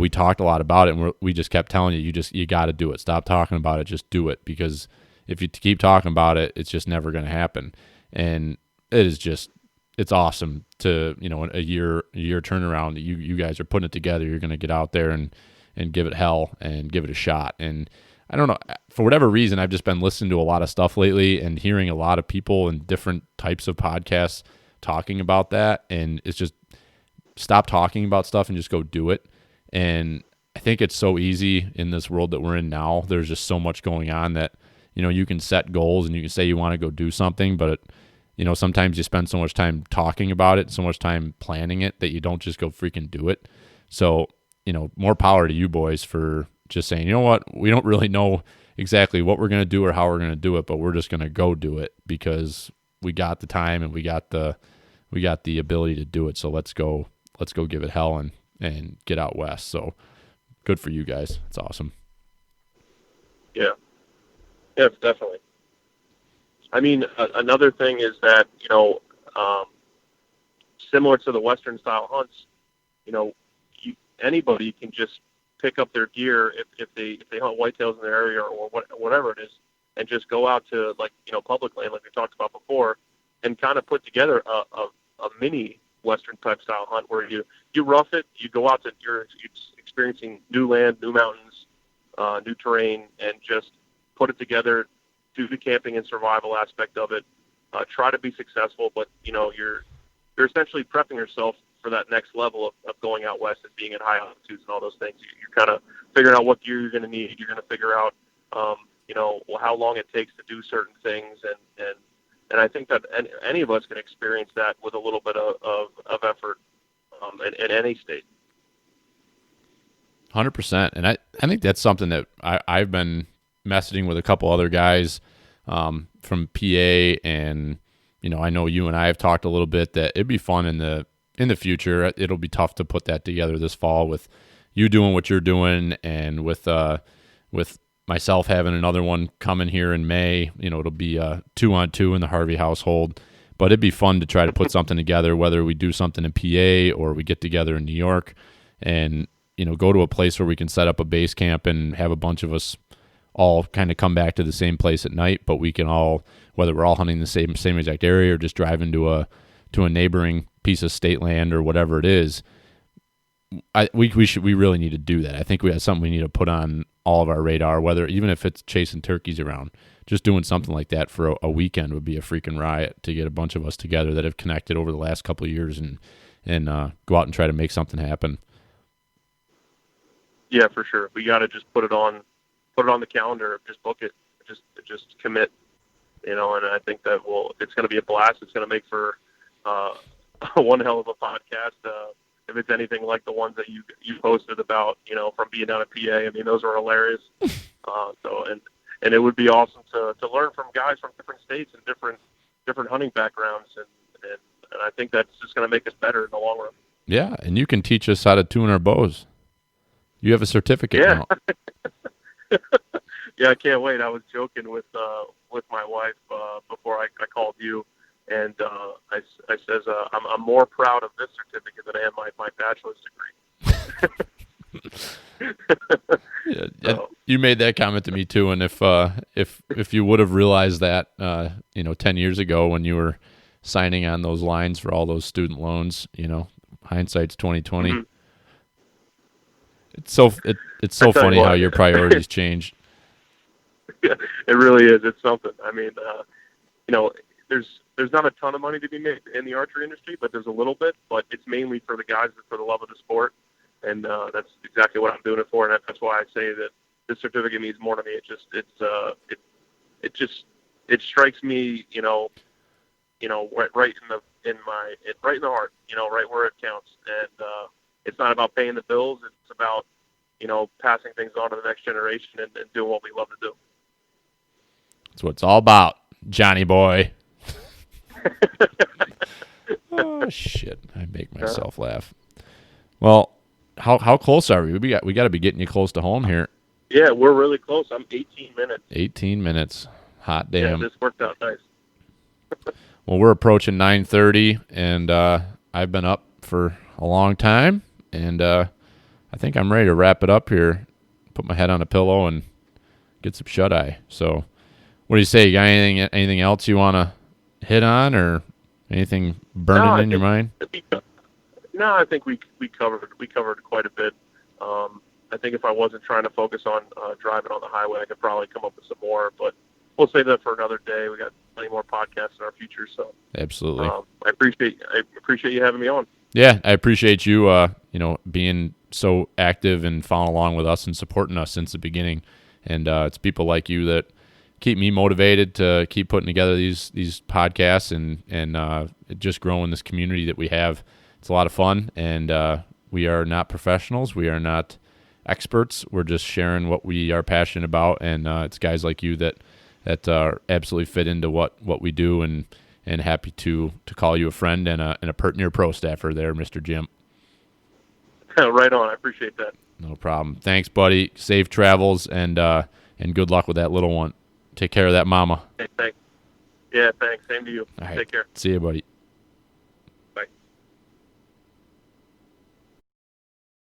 Speaker 8: talked a lot about it, and we just kept telling you got to do it. Stop talking about it. Just do it, because if you keep talking about it, it's just never going to happen. And it's awesome to, a year turnaround that you guys are putting it together. You're going to get out there and give it hell and give it a shot. And I don't know, for whatever reason, I've just been listening to a lot of stuff lately and hearing a lot of people in different types of podcasts talking about that. And it's just, stop talking about stuff and just go do it. And I think it's so easy in this world that we're in now. There's just so much going on that, you can set goals and you can say you want to go do something, but sometimes you spend so much time talking about it, so much time planning it, that you don't just go freaking do it. So, more power to you boys for just saying, you know what, we don't really know exactly what we're going to do or how we're going to do it, but we're just going to go do it because we got the time and we got the ability to do it. So let's go give it hell and get out west. So good for you guys. It's awesome.
Speaker 11: Yeah, definitely. I mean, another thing is that, similar to the Western style hunts, anybody can just pick up their gear if they hunt whitetails in their area or whatever it is, and just go out to public land like we talked about before, and kind of put together a mini Western type style hunt where you rough it, you go out to you're experiencing new land, new mountains, new terrain, and just put it together, do the camping and survival aspect of it, try to be successful, but you're essentially prepping yourself for that next level of going out west and being at high altitudes and all those things. You're kind of figuring out what gear you're going to need. You're going to figure out, how long it takes to do certain things. And I think that any of us can experience that with a little bit of effort in any state.
Speaker 8: 100%. And I think that's something that I've been messaging with a couple other guys from PA, and I know you and I have talked a little bit that it'd be fun in the future. It'll be tough to put that together this fall with you doing what you're doing, and with myself having another one coming here in May. It'll be 2-on-2 in the Harvey household, but it'd be fun to try to put something together, whether we do something in PA or we get together in New York and go to a place where we can set up a base camp and have a bunch of us all kind of come back to the same place at night, but we can all, whether we're all hunting the same exact area or just driving to a neighboring piece of state land or whatever it is, we really need to do that. I think that's something we need to put on all of our radar, whether even if it's chasing turkeys around, just doing something like that for a weekend would be a freaking riot to get a bunch of us together that have connected over the last couple of years and go out and try to make something happen.
Speaker 11: Yeah, for sure. We got to just put it on the calendar, just book it, just commit, and I think that it's going to be a blast. It's going to make for one hell of a podcast. If it's anything like the ones that you posted about, from being down at PA, I mean, those are hilarious. And it would be awesome to learn from guys from different states and different hunting backgrounds, and I think that's just going to make us better in the long run.
Speaker 8: Yeah, and you can teach us how to tune our bows. You have a certificate now.
Speaker 11: Yeah, I can't wait. I was joking with my wife before I called you, and I says I'm more proud of this certificate than I am my bachelor's degree.
Speaker 8: Yeah, you made that comment to me too, and if you would have realized that 10 years ago when you were signing on those lines for all those student loans, hindsight's 2020. Mm-hmm. It's so funny how your priorities change.
Speaker 11: Yeah, it really is. It's something. I mean, there's not a ton of money to be made in the archery industry, but there's a little bit. But it's mainly for the guys for the love of the sport, and that's exactly what I'm doing it for. And that's why I say that this certificate means more to me. It strikes me, right in the heart, right where it counts. And it's not about paying the bills. It's about passing things on to the next generation and doing what we love to do.
Speaker 8: That's what it's all about, Johnny boy. Oh shit! I make myself laugh. Well, how close are we? We got to be getting you close to home here.
Speaker 11: Yeah, we're really close. I'm 18 minutes.
Speaker 8: 18 minutes. Hot damn.
Speaker 11: Yeah, this worked out nice.
Speaker 8: Well, we're approaching 9:30, and I've been up for a long time, and I think I'm ready to wrap it up here. Put my head on a pillow and get some shut eye. So, what do you say? You got anything else you want to hit on, or anything burning in your mind?
Speaker 11: No, I think we covered quite a bit. I think if I wasn't trying to focus on driving on the highway, I could probably come up with some more. But we'll save that for another day. We got plenty more podcasts in our future. So
Speaker 8: absolutely,
Speaker 11: I appreciate you having me on.
Speaker 8: Yeah, I appreciate you. Being so active and following along with us and supporting us since the beginning. And it's people like you that keep me motivated to keep putting together these podcasts and just growing this community that we have. It's a lot of fun, and we are not professionals. We are not experts. We're just sharing what we are passionate about, and it's guys like you that absolutely fit into what we do, and happy to call you a friend and a Pert Near Pro staffer there, Mr. Jim.
Speaker 11: Right on. I appreciate that.
Speaker 8: No problem. Thanks, buddy. Safe travels, and good luck with that little one. Take care of that mama.
Speaker 11: Hey, thanks. Yeah, thanks. Same to you.
Speaker 8: All right.
Speaker 11: Take care.
Speaker 8: See you, buddy.